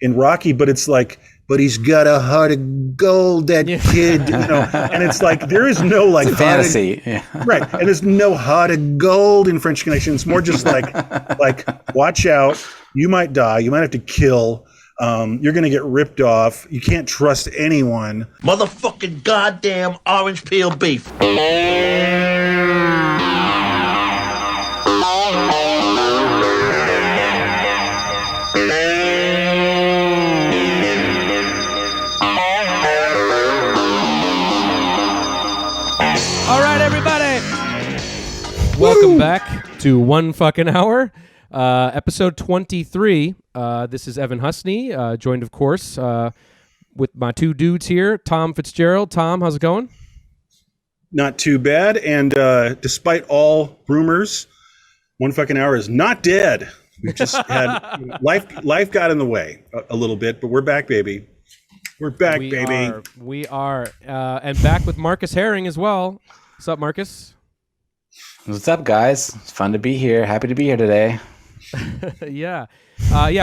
in Rocky, but it's like, but he's got a heart of gold, that kid, and it's like, there is no like fantasy. Right. And there's no heart of gold in French Connection. It's more just like watch out. You might die. You might have to kill. You're going to get ripped off. You can't trust anyone. Motherfucking goddamn orange peel beef. All right, everybody. Welcome back to One Fucking Hour, episode 23. This is Evan Husney, joined, of course, with my two dudes here, Tom Fitzgerald. Tom, how's it going? Not too bad. And despite all rumors, One Fucking Hour is not dead. We've just had life got in the way a little bit, but we're back, baby. We're back, baby. We are. And back with Marcus Herring as well. What's up, Marcus? What's up, guys? It's fun to be here. Happy to be here today. Yeah.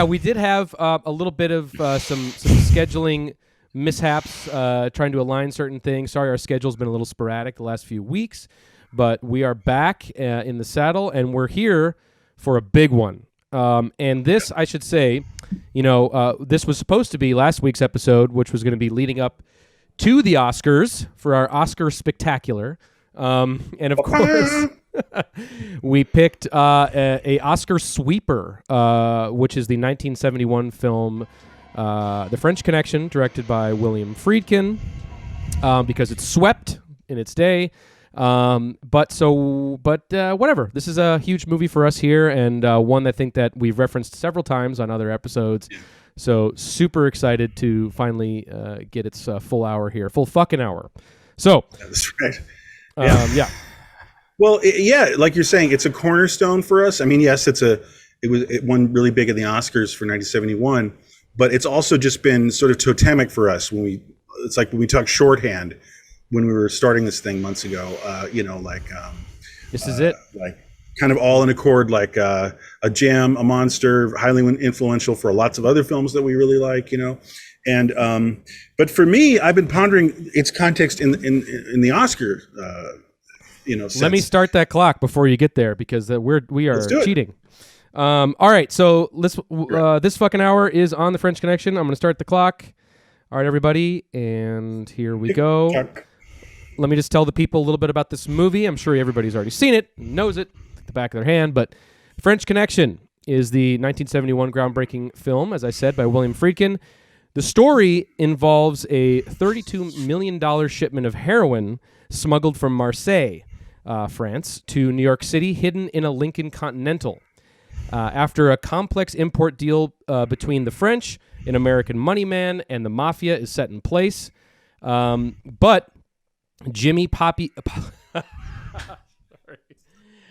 We did have a little bit of some scheduling mishaps, trying to align certain things. Sorry, our schedule's been a little sporadic the last few weeks, but we are back in the saddle, and we're here for a big one. And this, I should say, this was supposed to be last week's episode, which was going to be leading up to the Oscars for our Oscar Spectacular. And of course, we picked a Oscar sweeper, which is the 1971 film The French Connection, directed by William Friedkin, because it swept in its day. But whatever. This is a huge movie for us here, and one I think that we've referenced several times on other episodes. So super excited to finally get its full hour here, full fucking hour. So that's right. Yeah. Well, like you're saying, it's a cornerstone for us. I mean, yes, it won really big at the Oscars for 1971, but it's also just been sort of totemic for us it's like when we talk shorthand when we were starting this thing months ago, this is it. Like kind of all in accord, like a gem, a monster, highly influential for lots of other films that we really like, And but for me, I've been pondering its context in the Oscar, sense. Let me start that clock before you get there, because we are cheating. All right, so this fucking hour is on The French Connection. I'm going to start the clock. All right, everybody, and here we go. Let me just tell the people a little bit about this movie. I'm sure everybody's already seen it, knows it, at the back of their hand, but French Connection is the 1971 groundbreaking film, as I said, by William Friedkin. The story involves a $32 million shipment of heroin smuggled from Marseille, France, to New York City, hidden in a Lincoln Continental. After a complex import deal between the French, an American money man, and the mafia is set in place. But Jimmy Poppy...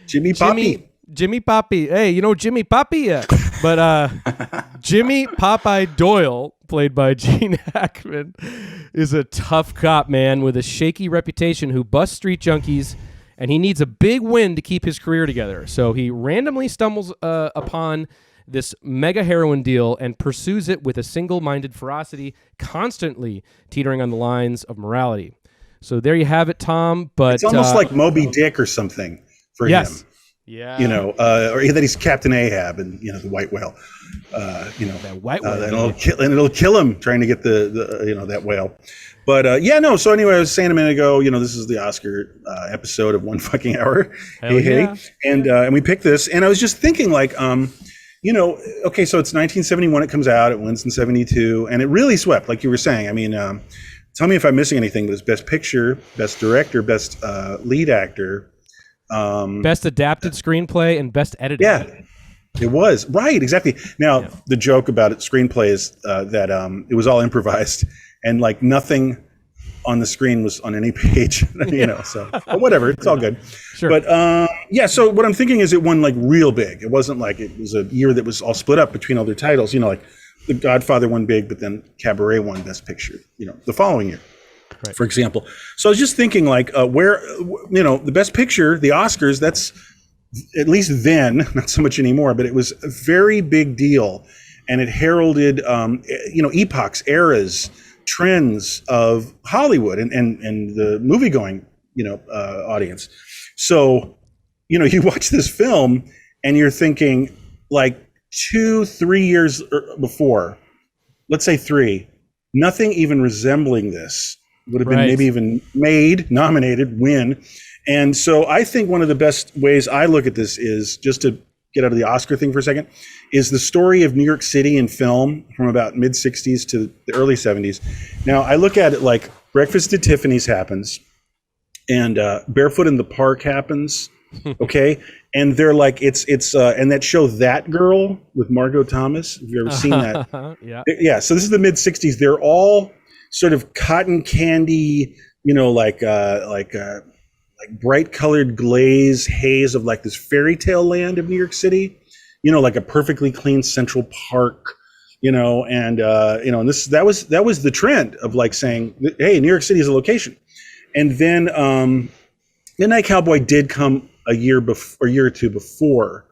Jimmy Poppy. Hey, you know Jimmy Poppy? But Jimmy Popeye Doyle, played by Gene Hackman, is a tough cop, man, with a shaky reputation who busts street junkies, and he needs a big win to keep his career together. So he randomly stumbles upon this mega heroin deal and pursues it with a single-minded ferocity, constantly teetering on the lines of morality. So there you have it, Tom. But it's almost like Moby Dick or something for him. Yeah. Or that he's Captain Ahab and the white whale. That white whale. And it'll kill him trying to get the that whale. But So anyway, I was saying a minute ago, this is the Oscar episode of One Fucking Hour. Hey. And we picked this, and I was just thinking okay, so it's 1971. It comes out. It wins in 72, and it really swept, like you were saying. I mean, tell me if I'm missing anything, but it's Best Picture, Best Director, Best Lead Actor. Best adapted screenplay and best editing. Yeah, it was. Right, exactly. Now, the joke about it, screenplay is that it was all improvised and like nothing on the screen was on any page, so but whatever, it's all good. Sure. But so what I'm thinking is it won like real big. It wasn't like it was a year that was all split up between other titles, like The Godfather won big, but then Cabaret won Best Picture, the following year. Right. For example. So I was just thinking where, the Best Picture, the Oscars, that's at least then, not so much anymore, but it was a very big deal. and it heralded, epochs, eras, trends of Hollywood and the movie going, audience. So, you watch this film and you're thinking like 2-3 years before, let's say 3, nothing even resembling this would have been maybe even made, nominated, win. And so I think one of the best ways I look at this is, just to get out of the Oscar thing for a second, is the story of New York City in film from about mid-60s to the early 70s. Now, I look at it like Breakfast at Tiffany's happens, and Barefoot in the Park happens, okay? And they're like, it's and that show That Girl with Margot Thomas, have you ever seen that? Yeah, so this is the mid-60s. They're all sort of cotton candy, like bright colored glaze haze of like this fairy tale land of New York City, like a perfectly clean Central Park, and that was the trend of like saying, hey, New York City is a location. And then Midnight Cowboy did come a year or two before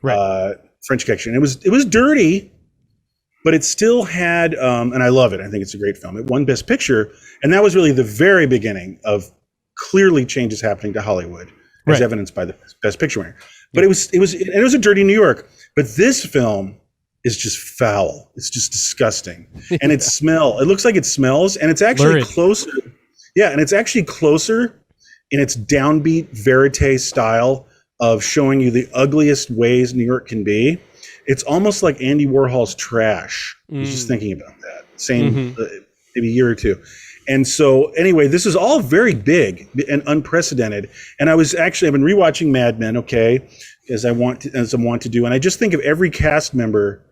French Connection. It was dirty, but it still had, and I love it. I think it's a great film. It won Best Picture, and that was really the very beginning of clearly changes happening to Hollywood, as evidenced by the Best Picture winner. But it was a dirty New York. But this film is just foul. It's just disgusting, and it looks like it smells, and it's actually closer. Yeah, and it's actually closer in its downbeat verite style of showing you the ugliest ways New York can be. It's almost like Andy Warhol's Trash. I was just thinking about that. Same, maybe a year or two. And so anyway, this is all very big and unprecedented. And I've been rewatching Mad Men, okay, as I want to do. And I just think of every cast member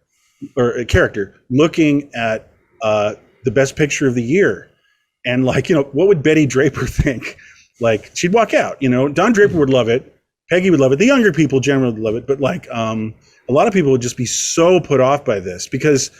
or a character looking at the Best Picture of the year. And like, what would Betty Draper think? Like, she'd walk out, Don Draper would love it. Peggy would love it. The younger people generally would love it. But like, a lot of people would just be so put off by this because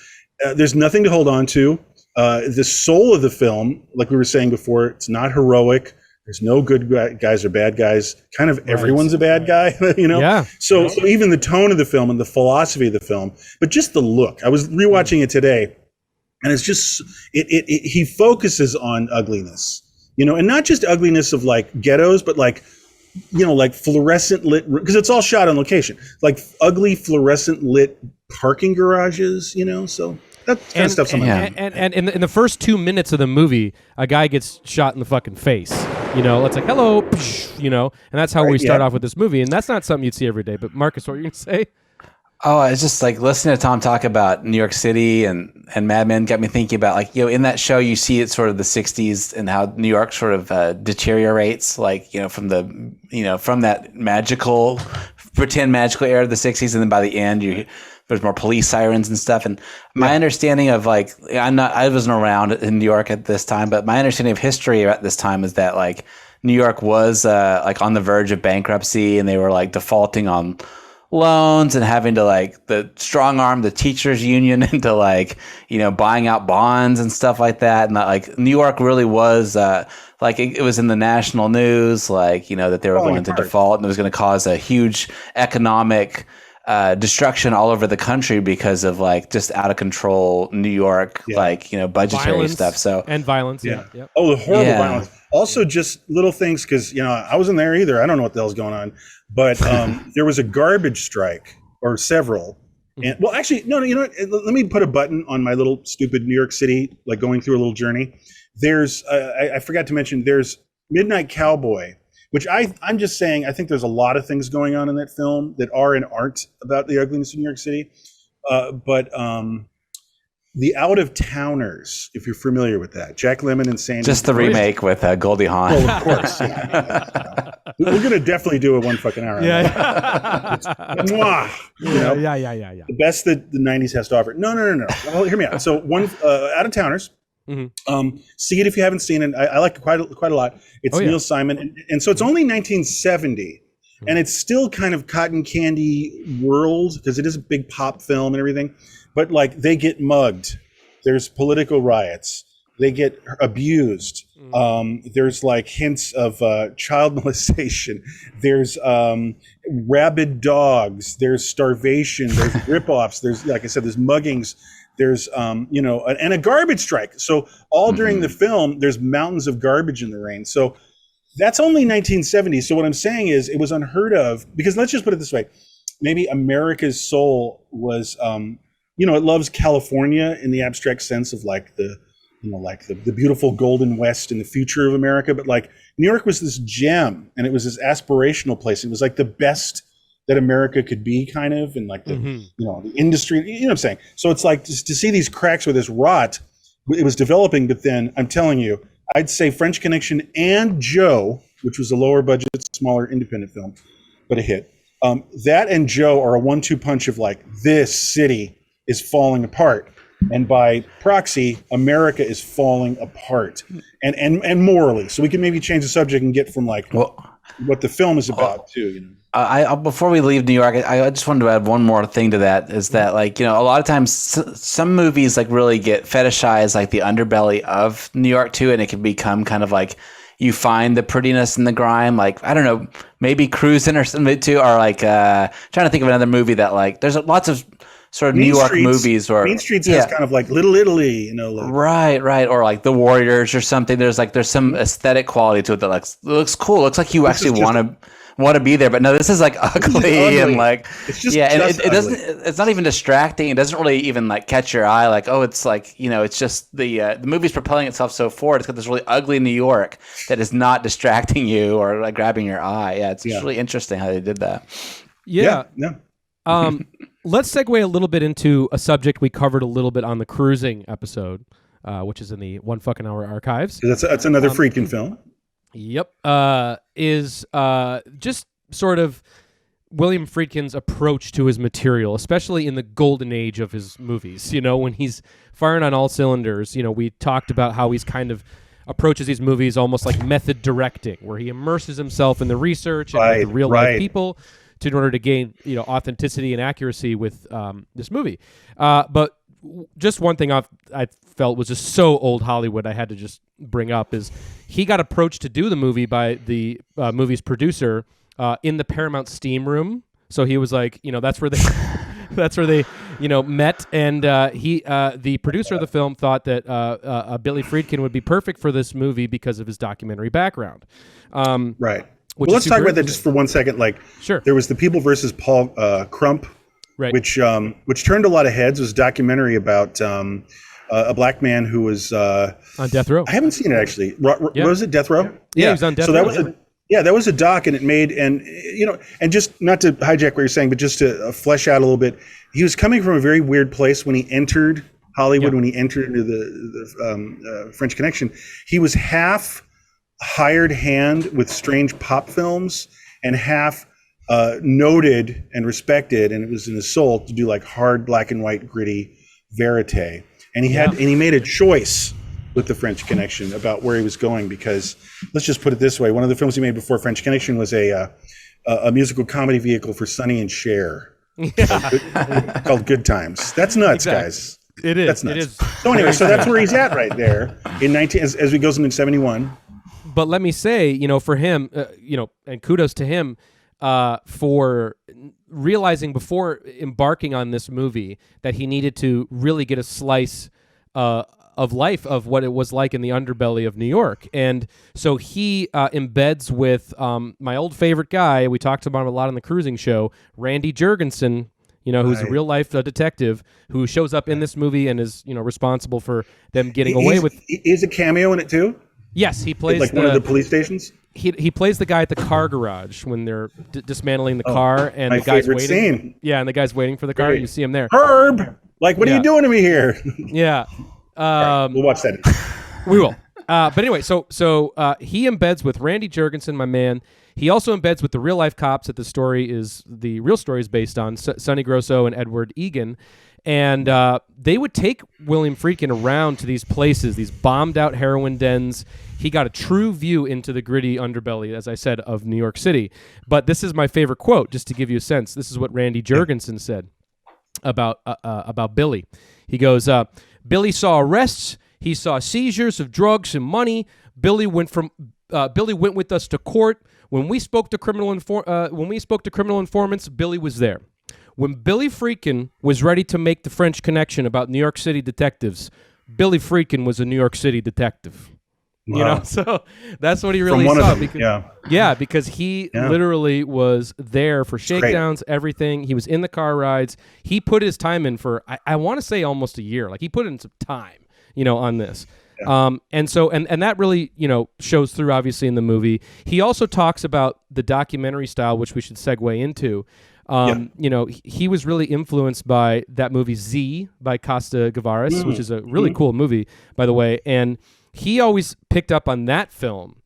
there's nothing to hold on to. The soul of the film, like we were saying before, it's not heroic. There's no good guys or bad guys. Kind of everyone's a bad guy, Yeah. So even the tone of the film and the philosophy of the film, but just the look. I was rewatching it today, and it's just he focuses on ugliness, and not just ugliness of like ghettos, but like like fluorescent lit, because it's all shot on location, like ugly fluorescent lit parking garages, so. That kind of stuff's on my mind. And in the first 2 minutes of the movie, a guy gets shot in the fucking face. It's like, hello, and that's how we start off with this movie. And that's not something you'd see every day. But Marcus, what were you going to say? Oh, it's just like listening to Tom talk about New York City and Mad Men got me thinking about like, in that show, you see it's sort of the 60s and how New York sort of deteriorates, like, from that pretend magical era of the 60s. And then by the end, there's more police sirens and stuff. And my understanding of like, I wasn't around in New York at this time, but my understanding of history at this time is that like New York was like on the verge of bankruptcy, and they were like defaulting on loans and having to like the strong arm the teachers union into like, buying out bonds and stuff like that. And that, like, New York really was like it was in the national news, like, that they were going to default, and it was going to cause a huge economic destruction all over the country because of like just out of control New York, like, budgetary violence stuff. So and violence. Yeah. Oh, the horrible violence. Also just little things, because, I wasn't there either. I don't know what the hell's going on. But there was a garbage strike, or several. And well, actually, no, let me put a button on my little stupid New York City, like going through a little journey. There's, I forgot to mention, there's Midnight Cowboy, which I'm just saying, I think there's a lot of things going on in that film that are and aren't about the ugliness of New York City. But The Out of Towners, if you're familiar with that, Jack Lemmon and Sandy. Just the remake with Goldie Hawn. Oh, of course. We're gonna definitely do a 1 fucking hour. Yeah. Mwah, Yeah. The best that the '90s has to offer. No. Well, hear me out. So Out of Towners. See it if you haven't seen it. I like it quite a lot. It's Neil Simon, and so it's only 1970, and it's still kind of cotton candy world because it is a big pop film and everything. But like, they get mugged. There's political riots. They get abused. There's like hints of child molestation. There's rabid dogs. There's starvation. There's ripoffs. There's, like I said, there's muggings. There's and a garbage strike. So all during the film, there's mountains of garbage in the rain. So that's only 1970. So what I'm saying is, it was unheard of, because let's just put it this way: maybe America's soul was, it loves California in the abstract sense of like the beautiful golden West and the future of America. But like New York was this gem, and it was this aspirational place. It was like the best that America could be, kind of, and like the, the industry, you know what I'm saying? So it's like just to see these cracks where this rot, it was developing. But then I'm telling you, I'd say French Connection and Joe, which was a lower budget, smaller independent film, but a hit. That and Joe are a 1-2 punch of like, this city is falling apart. And by proxy, America is falling apart, and morally. So we can maybe change the subject and get from like what the film is about too. I before we leave New York, I just wanted to add one more thing to that. Is that like, a lot of times some movies like really get fetishized, like the underbelly of New York too, and it can become kind of like you find the prettiness in the grime. Like, I don't know, maybe Cruising or something too, or like trying to think of another movie that like there's lots of sort of New York movies, or Main Streets has kind of like Little Italy, like, right, or like The Warriors or something. There's some aesthetic quality to it that looks cool. Looks like you actually want to be there, but no, this is like ugly and like it's just and just it doesn't. It's not even distracting. It doesn't really even like catch your eye. Like, oh, it's like it's just the movie's propelling itself so forward. It's got this really ugly New York that is not distracting you or like grabbing your eye. Yeah, it's really interesting how they did that. Yeah. No. Let's segue a little bit into a subject we covered a little bit on the Cruising episode, which is in the One Fucking Hour archives. That's another Friedkin film. Yep. Is just sort of William Friedkin's approach to his material, especially in the golden age of his movies. When he's firing on all cylinders, we talked about how he's kind of approaches these movies almost like method directing, where he immerses himself in the research and with the real life people in order to gain authenticity and accuracy with this movie. But just one thing I felt was just so old Hollywood I had to just bring up is he got approached to do the movie by the movie's producer in the Paramount steam room. So he was like, that's where they met, and the producer of the film thought that Billy Friedkin would be perfect for this movie because of his documentary background. Right. Well, let's talk about that just for 1 second. Like, sure. There was The People versus Paul Crump, right, which turned a lot of heads. It was a documentary about a black man who was on death row. I haven't seen it actually. Was it Death Row? Yeah, he was on death row. That was a doc, and it made, and just not to hijack what you're saying, but just to flesh out a little bit. He was coming from a very weird place when he entered Hollywood. When he entered into the French Connection, he was half hired hand with strange pop films and half noted and respected, and it was in his soul to do like hard black and white gritty verite. And he made a choice with the French Connection about where he was going, because let's just put it this way: one of the films he made before French Connection was a musical comedy vehicle for Sonny and Cher called Good Times. That's nuts, guys. It is. That's nuts. It is. So anyway, so that's where he's at right there as he goes into 71. But let me say, for him, and kudos to him for realizing before embarking on this movie that he needed to really get a slice of life of what it was like in the underbelly of New York. And so he embeds with my old favorite guy, we talked about him a lot on the Cruising show, Randy Jurgensen, who's a real life detective who shows up in this movie and is, responsible for them getting away with. Is a cameo in it too? Yes, he plays like one of the police stations. He plays the guy at the car garage when they're dismantling the car, and my the guy's favorite waiting. Scene. Yeah, and the guy's waiting for the car. Great. You see him there. Herb, like, what are you doing to me here? Yeah, right, we'll watch that. We will. But anyway, so he embeds with Randy Jurgensen, my man. He also embeds with the real life cops that the real story is based on, Sonny Grosso and Edward Egan. And they would take William Friedkin around to these places, these bombed out heroin dens. He got a true view into the gritty underbelly, as I said, of New York City. But this is my favorite quote, just to give you a sense. This is what Randy Jurgensen said about Billy. He goes, Billy saw arrests. He saw seizures of drugs and money. Billy went with us to court. When we spoke to criminal informants, Billy was there. When Billy Friedkin was ready to make the French Connection about New York City detectives, Billy Friedkin was a New York City detective. Wow. You know, so that's what he really From one saw. of them, because, yeah. because he literally was there for shakedowns, everything. He was in the car rides. He put his time in for, I want to say almost a year. Like he put in some time, you know, on this. Yeah. And that really, you know, shows through obviously in the movie. He also talks about the documentary style, which we should segue into. You know, he was really influenced by that movie Z by Costa Gavras, which is a really cool movie, by the way. And he always picked up on that film,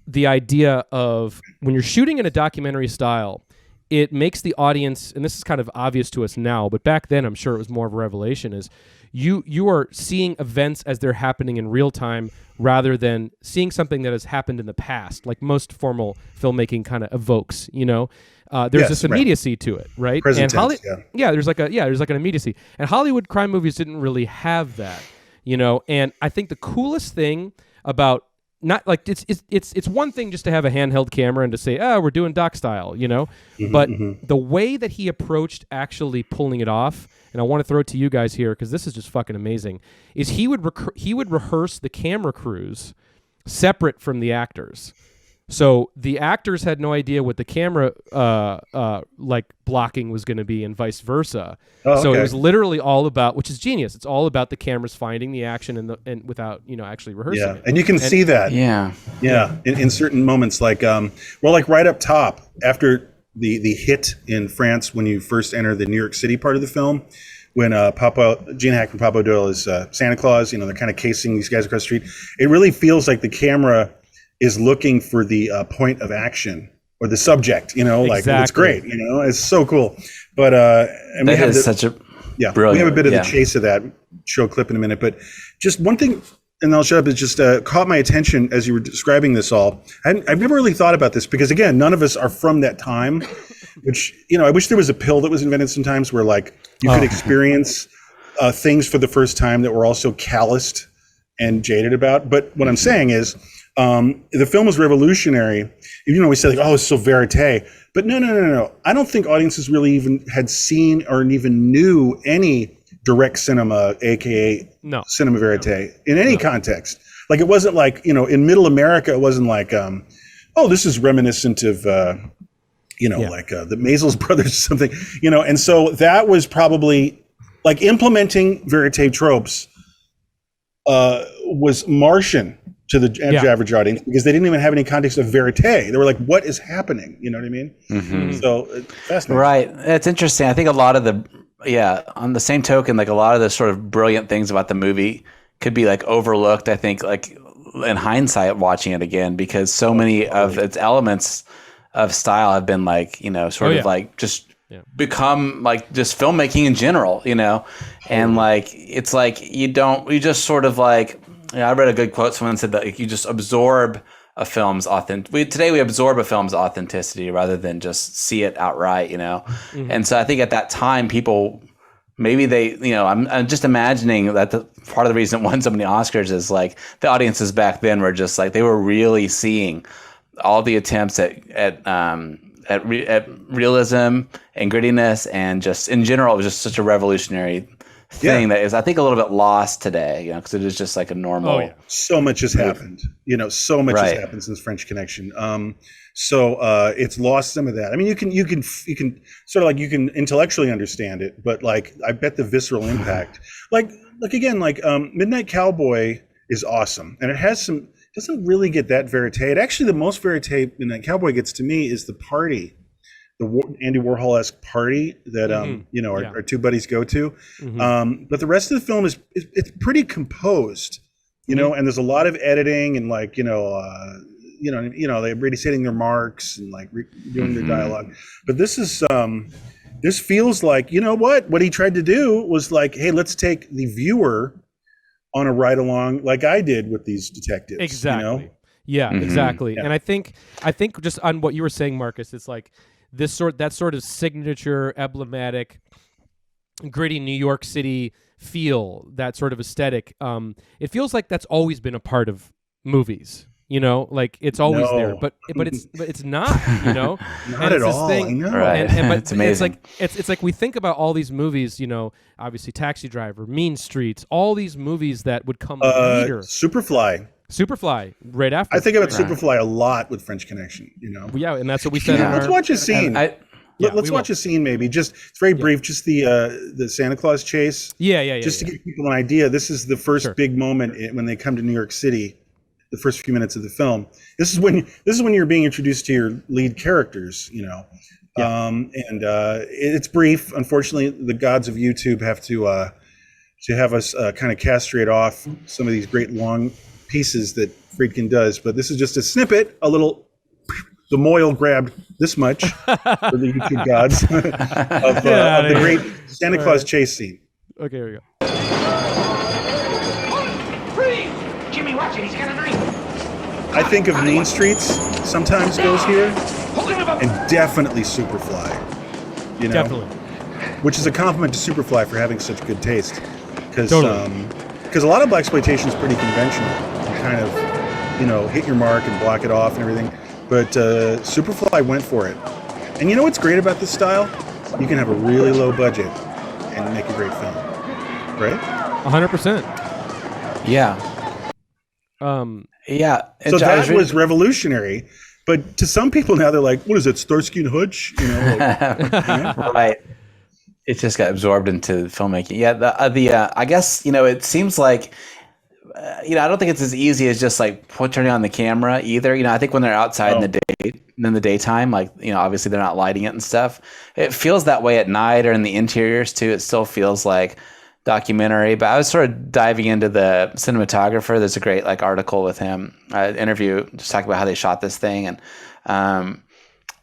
the idea of when you're shooting in a documentary style, it makes the audience, and this is kind of obvious to us now, but back then I'm sure it was more of a revelation, is you are seeing events as they're happening in real time rather than seeing something that has happened in the past, like most formal filmmaking kind of evokes, you know? There's this immediacy to it, right? Present and tense, there's like an immediacy. And Hollywood crime movies didn't really have that, you know? And I think the coolest thing about not like it's one thing just to have a handheld camera and to say, oh, we're doing doc style, you know? But the way that he approached actually pulling it off, and I want to throw it to you guys here because this is just fucking amazing, is he would rehearse the camera crews separate from the actors. So the actors had no idea what the camera like blocking was going to be, and vice versa. So it was literally all about, which is genius. It's all about the cameras finding the action and without actually rehearsing it. And you can see that. In certain moments, like like right up top after the hit in France when you first enter the New York City part of the film. When Gene Hackman, Papa O'Doyle is Santa Claus, they're kind of casing these guys across the street. It really feels like the camera is looking for the point of action or the subject, like it's great, it's so cool. But and we have such a brilliant, we have a bit of the chase of that. Show a clip in a minute, but just one thing, and I'll shut up. It just caught my attention as you were describing this all. I've never really thought about this because again, none of us are from that time. Which I wish there was a pill that was invented sometimes where like you could experience things for the first time that were also calloused and jaded about. But what I'm saying is. The film was revolutionary. We say like, oh, it's so verite, but no. I don't think audiences really even had seen or even knew any direct cinema, aka cinema verite, in any context. Like it wasn't like in Middle America, it wasn't like, oh, this is reminiscent of like the Maysles brothers or something, And so that was probably like implementing verite tropes. Was Martian to the average audience because they didn't even have any context of verite. They were like, what is happening? You know what I mean? Mm-hmm. So fascinating. Right. It's interesting. I think a lot of on the same token, like a lot of the sort of brilliant things about the movie could be like overlooked, I think, like in hindsight watching it again, because so many of its elements of style have been like, like just become like just filmmaking in general, and like, it's like, you just sort of like, I read a good quote. Someone said that you just absorb a film's today we absorb a film's authenticity rather than just see it outright, Mm-hmm. And so I think at that time, people, maybe they, I'm just imagining that the part of the reason it won so many Oscars is like the audiences back then were just like, they were really seeing all the attempts at realism and grittiness, and just in general, it was just such a revolutionary thing that is, I think, a little bit lost today, because it is just like a normal. So much has happened, so much has happened since French Connection. So it's lost some of that. I mean, you can sort of like, you can intellectually understand it, but like, I bet the visceral impact, like again, like Midnight Cowboy is awesome, and it has some. Doesn't really get that verite. Actually, the most verite Midnight Cowboy gets to me is the party. The Andy Warhol-esque party that our two buddies go to, but the rest of the film is it's pretty composed, and there's a lot of editing and like they're really setting their marks and like doing their dialogue. But this is this feels like what he tried to do was like, hey, let's take the viewer on a ride along like I did with these detectives. Exactly. Yeah, exactly. Yeah. And I think just on what you were saying, Marcus, it's like. That sort of signature, emblematic, gritty New York City feel, that sort of aesthetic, it feels like that's always been a part of movies. You know, like it's always No. there, but it's not. You know, Not and at it's this all. thing- I know. Right. but It's amazing. it's like we think about all these movies. You know, obviously Taxi Driver, Mean Streets, all these movies that would come later. Superfly. Superfly, right after. I think about Superfly a lot with French Connection. You know, Yeah, and that's what we said. Yeah. in let's our, watch a scene. Let's we watch will. a scene, maybe. Just it's very brief. Just the Santa Claus chase. Yeah. Just to give people an idea, this is the first Sure. big moment when they come to New York City. The first few minutes of the film. This is when you're being introduced to your lead characters. You know, it's brief. Unfortunately, the gods of YouTube have to have us kind of castrate off some of these great long pieces that Friedkin does. But this is just a snippet, a little. The Moyle grabbed this much for the YouTube gods of the great Santa Claus chase scene. Okay, here we go. Freeze! Jimmy, watch it. He's got a knife. I think of Mean Streets sometimes goes here, Hold him up. and definitely Superfly. You know, Definitely. which is a compliment to Superfly for having such good taste, because Totally. a lot of blaxploitation is pretty conventional. You kind of hit your mark and block it off and everything, but Superfly went for it. And you know what's great about this style? You can have a really low budget and make a great film, right? 100%. Yeah. Yeah. So I that was revolutionary. But to some people now, they're like, "What is it, Starsky and Hutch?" You know, like, right. It just got absorbed into filmmaking. Yeah. I guess, it seems like, I don't think it's as easy as just like turning on the camera either. I think when they're outside in the daytime, like, obviously they're not lighting it and stuff. It feels that way at night or in the interiors too. It still feels like documentary. But I was sort of diving into the cinematographer. There's a great article with him, interview, just talking about how they shot this thing, and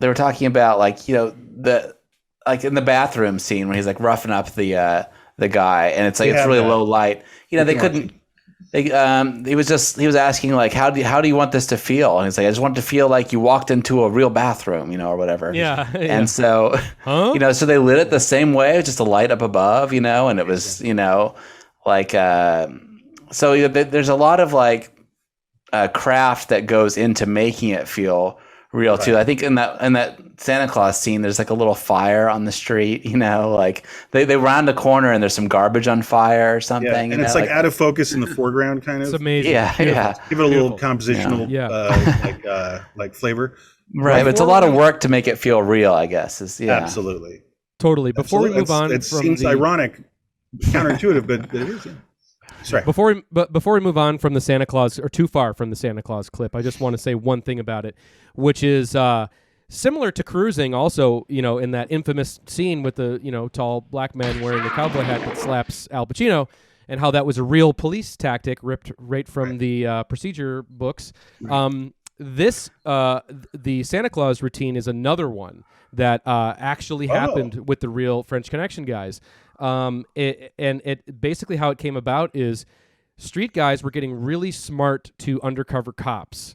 they were talking about the in the bathroom scene where he's roughing up the guy, and it's it's really low light. They couldn't. He was asking how do you want this to feel? And he's like, I just want it to feel like you walked into a real bathroom, or whatever. Yeah. And so, so they lit it the same way, just a light up above, and it was, so there's a lot of craft that goes into making it feel real too. I think in that Santa Claus scene, there's a little fire on the street, they round a corner and there's some garbage on fire or something. and it's out of focus in the foreground, kind of. It's amazing. Yeah. Give it a little compositional, flavor. Right, but it's a lot of work to make it feel real, I guess. Absolutely. Totally. Before we move on, it seems ironic, counterintuitive, but it is. Yeah. Sorry. Before we move on from the Santa Claus, or too far from the Santa Claus clip, I just want to say one thing about it, which is similar to Cruising. Also, in that infamous scene with the tall black man wearing the cowboy hat that slaps Al Pacino, and how that was a real police tactic ripped right from the procedure books. The Santa Claus routine is another one that actually happened with the real French Connection guys. It basically how it came about is street guys were getting really smart to undercover cops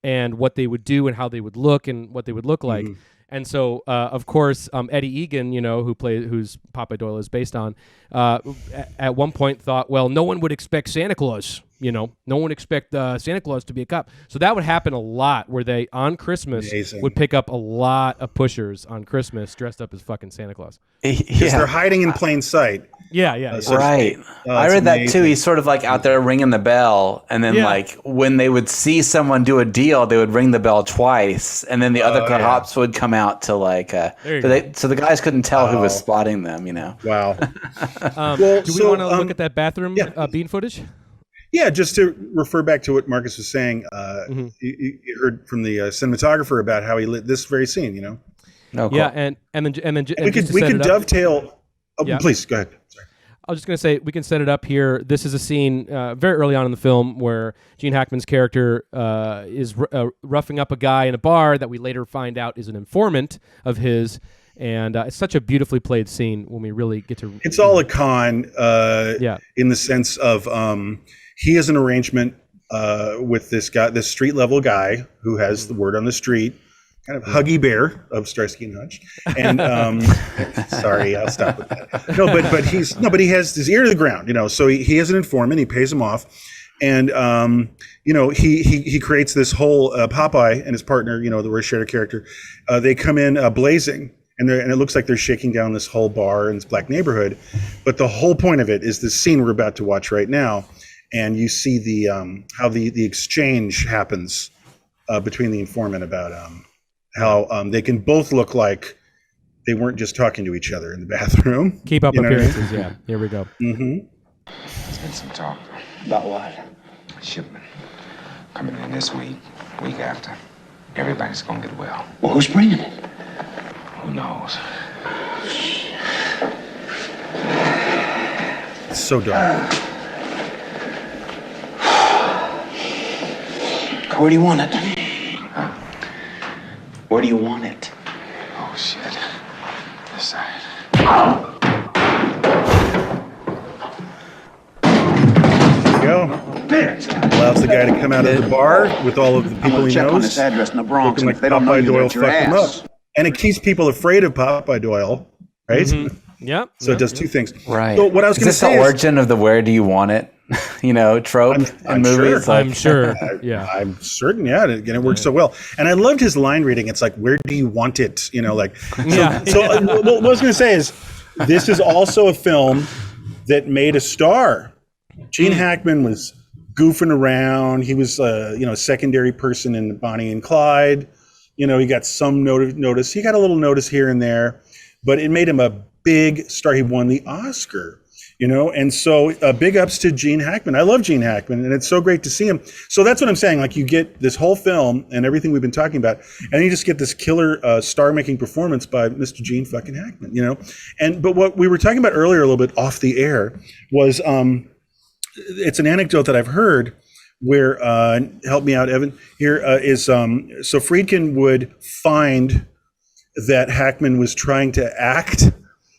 and what they would do and how they would look and what they would look like. And so, of course, Eddie Egan, whose Papa Doyle is based on, at one point thought, well, no one would expect Santa Claus. No one would expect Santa Claus to be a cop. So that would happen a lot, where they on Christmas would pick up a lot of pushers on Christmas dressed up as fucking Santa Claus. Because they're hiding in plain sight. Yeah. Right. I read that too. He's sort of out there ringing the bell, and then when they would see someone do a deal, they would ring the bell twice, and then the other cops would come out to so the guys couldn't tell who was spotting them. Wow. Do we want to look at that bathroom bean footage? Yeah, just to refer back to what Marcus was saying, you heard from the cinematographer about how he lit this very scene. Oh, cool. Yeah, and then we could dovetail. Please go ahead. Sorry. I was just going to say, we can set it up here. This is a scene very early on in the film where Gene Hackman's character is roughing up a guy in a bar that we later find out is an informant of his. And it's such a beautifully played scene when we really get to... It's all a con in the sense of he has an arrangement with this guy, this street level guy who has the word on the street kind of huggy bear of Starsky and Hutch. And sorry, I'll stop with that. But he has his ear to the ground, So he has an informant. He pays him off, and he creates this whole Popeye and his partner, the Roy Scheider character. They come in blazing. And it looks like they're shaking down this whole bar in this black neighborhood. But the whole point of it is the scene we're about to watch right now. And you see how the exchange happens between the informant about how they can both look like they weren't just talking to each other in the bathroom. Keep up appearances, yeah. Here we go. Mm-hmm. There's been some talk. About what? Shipment. Coming in this week after. Everybody's gonna get well. Well, who's bringing it? Who knows? It's so dark. Where do you want it? Where do you want it? Oh, shit. This side. There you go. Allows the guy to come out of the bar with all of the people he check on knows. this address in the Bronx, Looking and if they don't know Popeye you, Doyle that's your fucked him ass. up. And it keeps people afraid of Popeye Doyle, right? Yep. So it does two things. Right. So what I was Is going to this say the is, origin of the "Where do you want it" trope I'm in movies? sure. I'm sure. Yeah. I'm certain, yeah. And it works so well. And I loved his line reading. It's like, where do you want it? So what I was going to say is, this is also a film that made a star. Gene Hackman was goofing around. He was, a secondary person in Bonnie and Clyde. He got some notice. He got a little notice here and there, but it made him a big star. He won the Oscar. And so big ups to Gene Hackman. I love Gene Hackman, and it's so great to see him. So that's what I'm saying. Like, you get this whole film and everything we've been talking about, and you just get this killer star-making performance by Mr. Gene fucking Hackman, But what we were talking about earlier, a little bit off the air, was it's an anecdote that I've heard where, help me out, Evan, here is, so Friedkin would find that Hackman was trying to act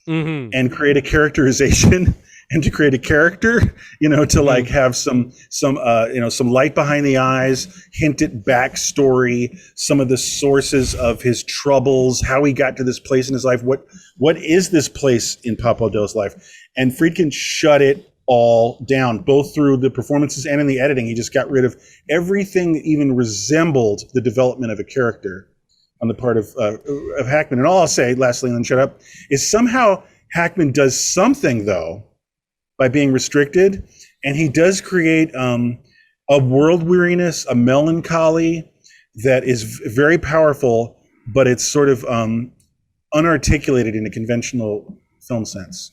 and create a characterization and to create a character, to like have some light behind the eyes, hint at backstory, some of the sources of his troubles, how he got to this place in his life. What is this place in Popeye Doyle's life? And Friedkin shut it all down, both through the performances and in the editing. He just got rid of everything that even resembled the development of a character on the part of Hackman. And all I'll say, lastly, and then shut up, is somehow Hackman does something, though, by being restricted, and he does create a world weariness, a melancholy that is very powerful, but it's sort of unarticulated in a conventional film sense.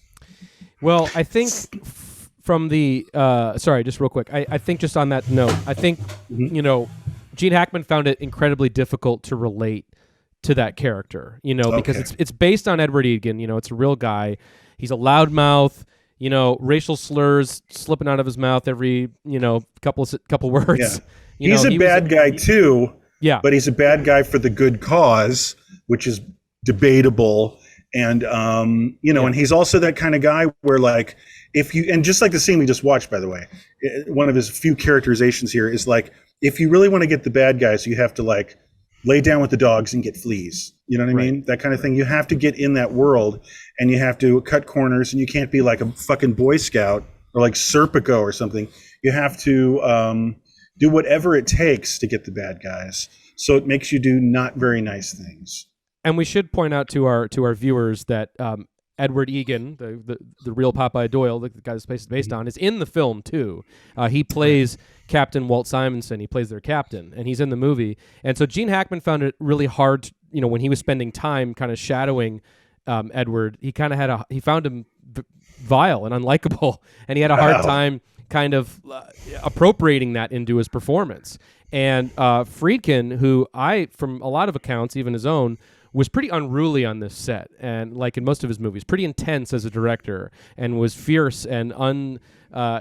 Well, I think from the sorry, just real quick. I think just on that note, I think Gene Hackman found it incredibly difficult to relate to that character, because it's based on Edward Egan. It's a real guy. He's a loudmouth. Racial slurs slipping out of his mouth every couple words. Yeah. He's a bad guy too. Yeah, but he's a bad guy for the good cause, which is debatable. And and he's also that kind of guy where, like, and just like the scene we just watched, by the way, one of his few characterizations here is like, if you really want to get the bad guys, you have to like lay down with the dogs and get fleas. You know what I mean? That kind of thing. You have to get in that world, and you have to cut corners, and you can't be like a fucking Boy Scout or like Serpico or something. You have to do whatever it takes to get the bad guys. So it makes you do not very nice things. And we should point out to our viewers that Edward Egan, the real Popeye Doyle, the guy this place is based on, is in the film too. He plays Captain Walt Simonson. He plays their captain, and he's in the movie. And so Gene Hackman found it really hard, when he was spending time kind of shadowing Edward. He kind of he found him vile and unlikable, and he had a hard time kind of appropriating that into his performance. And Friedkin, who from a lot of accounts, even his own, was pretty unruly on this set, and like in most of his movies, pretty intense as a director, and was fierce and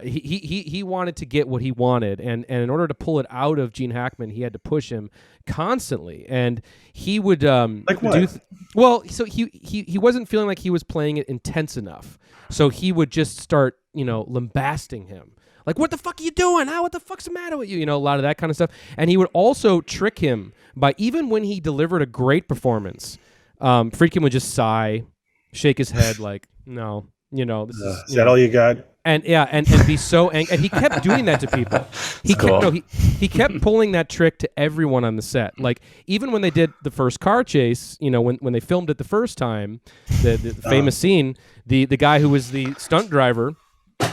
he wanted to get what he wanted, and in order to pull it out of Gene Hackman, he had to push him constantly, and he would like what? So he wasn't feeling like he was playing it intense enough, so he would just start lambasting him. Like, what the fuck are you doing? What the fuck's the matter with you? You know, a lot of that kind of stuff. And he would also trick him by, even when he delivered a great performance, Friedkin would just sigh, shake his head like, no, you know, this Is that all you got? and be so angry. And he kept doing that to people. He kept pulling that trick to everyone on the set. Like, even when they did the first car chase, you know, when they filmed it the first time, the famous scene, the guy who was the stunt driver,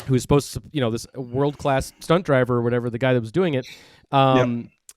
who was supposed to, you know, this world-class stunt driver or whatever, the guy that was doing it,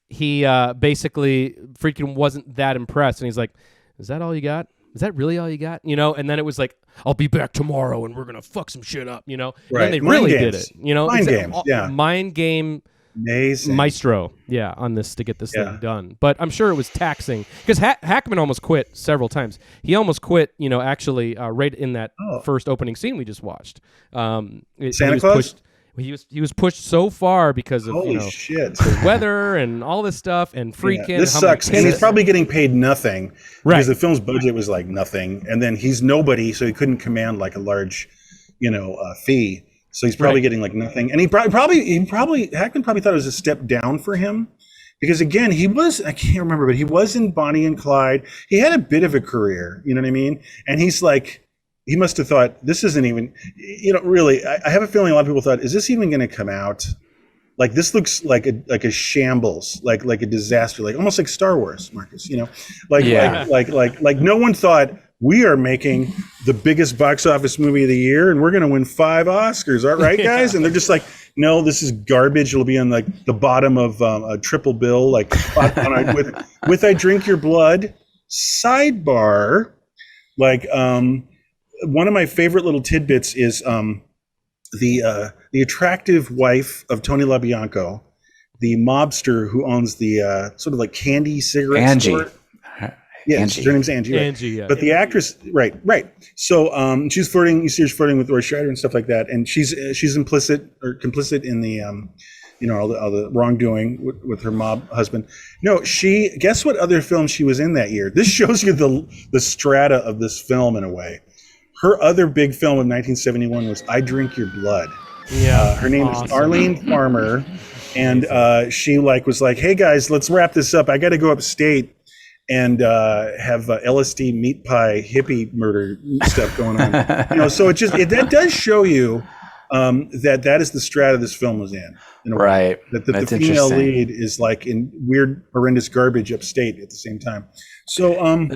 he basically, Friedkin wasn't that impressed. And he's like, is that all you got? Is that really all you got? You know, and then it was like, I'll be back tomorrow and we're going to fuck some shit up, you know? Right. And then they Mind really games. did it, you know? Mind games, yeah. Mind game Amazing. maestro, on this to get this thing done. But I'm sure it was taxing because Hackman almost quit several times. He almost quit, you know, actually right in that first opening scene we just watched. Santa Claus? He was pushed so far because of Holy shit. the weather and all this stuff and Friedkin. This sucks. And he's probably getting paid nothing because the film's budget was like nothing. And then he's nobody, so he couldn't command like a large, you know, fee. So he's probably getting like nothing. And Hackman probably thought it was a step down for him. Because again, I can't remember, but he was in Bonnie and Clyde. He had a bit of a career, you know what I mean? And he's like, he must have thought, this isn't even, you know, really, I have a feeling a lot of people thought, is this even going to come out? Like, this looks like a shambles, like a disaster, like almost like Star Wars, Marcus, you know? Like no one thought, we are making the biggest box office movie of the year and we're going to win 5 Oscars, all right, guys? And they're just like, no, this is garbage. It'll be on like the bottom of a triple bill, like with I Drink Your Blood. Sidebar, like, one of my favorite little tidbits is the attractive wife of Tony LaBianco, the mobster who owns the sort of like candy cigarette store. Yes, her name's Angie. Right? Angie, yeah. But the actress, right. So she's flirting. You see her flirting with Roy Scheider and stuff like that, and she's implicit or complicit in the you know, all the wrongdoing with her mob husband. No, guess what other film she was in that year? This shows you the strata of this film in a way. Her other big film of 1971 was I Drink Your Blood. Yeah, her name is Arlene Farmer, and she was like, hey guys, let's wrap this up. I got to go upstate and have LSD meat pie hippie murder stuff going on. You know, so that does show you that is the strata this film was in a way. Right. That the female lead is like in weird, horrendous garbage upstate at the same time. So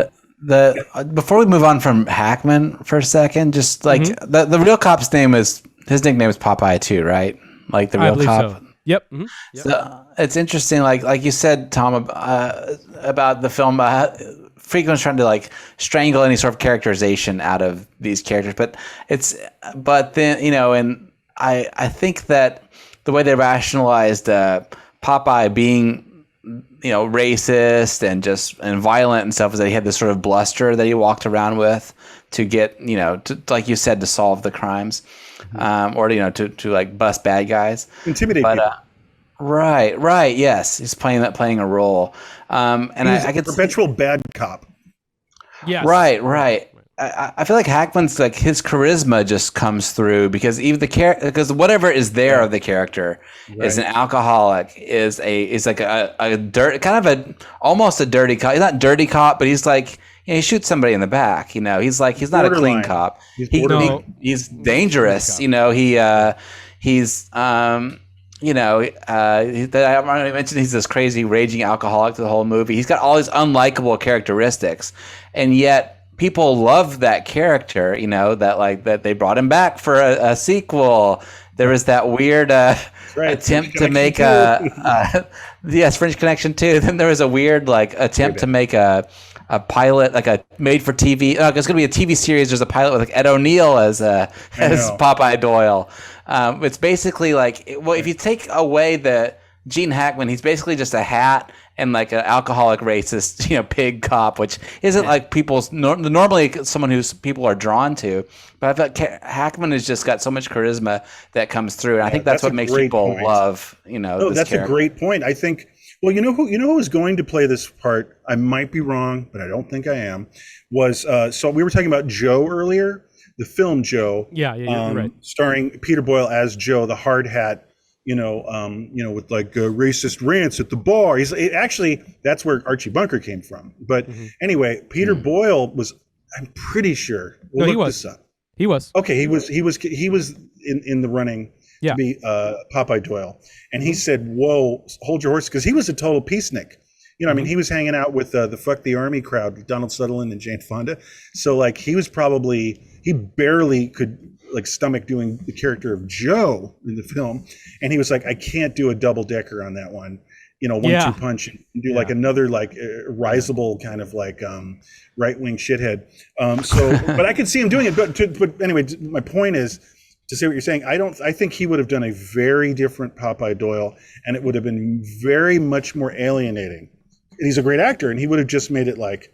before we move on from Hackman for a second, just like the real cop's nickname is Popeye too, right? Like the real cop. So. Yep. Mm-hmm. Yep. So it's interesting, like you said, Tom, about the film. Friedkin's trying to like strangle any sort of characterization out of these characters, but then, you know, and I think that the way they rationalized Popeye being, you know, racist and violent and stuff is that he had this sort of bluster that he walked around with to get, you know, to, like you said, to solve the crimes, or, you know, to like bust bad guys, intimidate people. Right. Yes. He's playing a role. And I get perpetual bad cop. Yeah. Right. I feel like Hackman's like his charisma just comes through because even because whatever is there of the character is an alcoholic, is like a dirt kind of almost a dirty cop. He's not dirty cop, but he's like, you know, he shoots somebody in the back. You know, he's not a clean cop. He's dangerous. You know, he's you know, I mentioned he's this crazy raging alcoholic through the whole movie. He's got all these unlikable characteristics, and yet people love that character, you know, that they brought him back for a sequel. There was that weird attempt to make French Connection 2. Then there was a weird attempt to make a pilot, like a made for TV. It's going to be a TV series. There's a pilot with Ed O'Neill as Popeye Doyle. It's basically if you take away the Gene Hackman, he's basically just a hat and like an alcoholic racist, you know, pig cop, which isn't like normally someone who's people are drawn to. But I thought Hackman has just got so much charisma that comes through, and I think that's what makes people love, you know. Oh, that's a great point. I think. Well, you know who was going to play this part? I might be wrong, but I don't think I am. Was so we were talking about Joe earlier, the film Joe. Yeah, right. Starring Peter Boyle as Joe, the hard hat with like racist rants at the bar. Actually, that's where Archie Bunker came from. But anyway, Peter Boyle was, I'm pretty sure. No, he look was. this up. He was. Okay, he was in the running Yeah. to be Popeye Doyle, and he said, "Whoa, hold your horse," because he was a total peacenik. I mean, he was hanging out with the Fuck the Army crowd, Donald Sutherland and Jane Fonda. So like, he barely could like stomach doing the character of Joe in the film, and he was like, "I can't do a double decker on that one." 1-2 punch and do like another like risible kind of like right wing shithead. But I could see him doing it. But anyway, my point is to say what you're saying. I think he would have done a very different Popeye Doyle, and it would have been very much more alienating. And he's a great actor, and he would have just made it like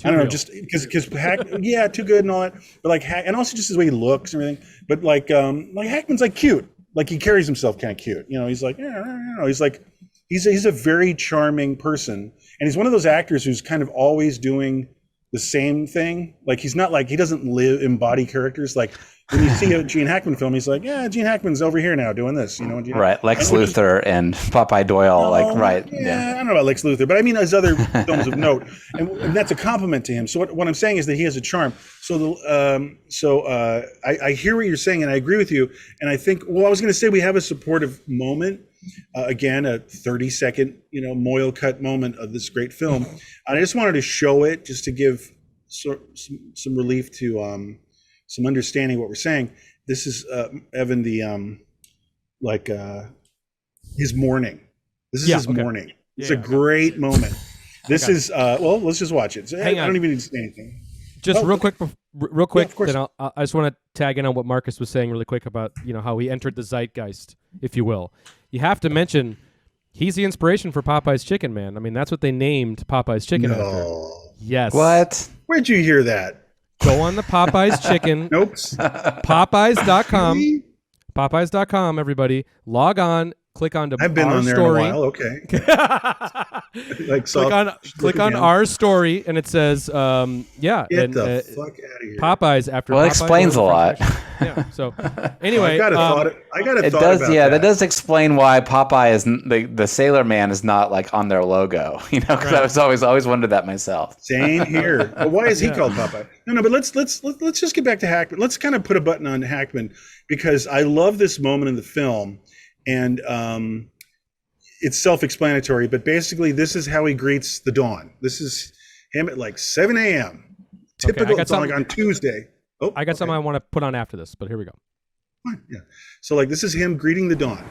I don't know, just because too good and all that. But like, and also just the way he looks and everything. But like Hackman's like cute, like he carries himself kind of cute. He's like he's like. He's a very charming person, and he's one of those actors who's kind of always doing the same thing. Like he doesn't embody characters. Like when you see a Gene Hackman film, he's like, yeah, Gene Hackman's over here now doing this, Right, Lex Luthor and Popeye Doyle, right. Yeah, I don't know about Lex Luthor, but I mean his other films of note, and that's a compliment to him. So what I'm saying is that he has a charm. So I hear what you're saying, and I agree with you. And I think, I was going to say we have a supportive moment. Again, a 30-second, Moyle cut moment of this great film. I just wanted to show it just to give some relief to some understanding of what we're saying. This is Evan, the his morning. This is his morning. It's a great moment. This is let's just watch it. I don't even need to say anything. Just real quick, Yeah, of course. then I just want to tag in on what Marcus was saying really quick about how he entered the zeitgeist, if you will. You have to mention he's the inspiration for Popeye's Chicken, man. I mean, that's what they named Popeye's Chicken after. Yes. What? Where'd you hear that? Go on the Popeye's Chicken. Nope. Popeyes.com. Popeyes.com, everybody. Log on. Click on I've been our on there story. in a while. Okay. Click on our story, and it says, Get the fuck out of here. Popeyes after. Well, it Popeye explains a lot. Yeah. So anyway, I got a It thought does, about yeah. that. That does explain why Popeye is the Sailor Man is not like on their logo. Because I was always wondered that myself. Same here. But why is he called Popeye? No, but let's just get back to Hackman. Let's kind of put a button on Hackman because I love this moment in the film, and it's self-explanatory. But basically, this is how he greets the dawn. This is him at like 7 a.m. Typical. It's like on Tuesday. Oh, I got something I want to put on after this, but here we go. Fine, yeah. So like this is him greeting the dawn.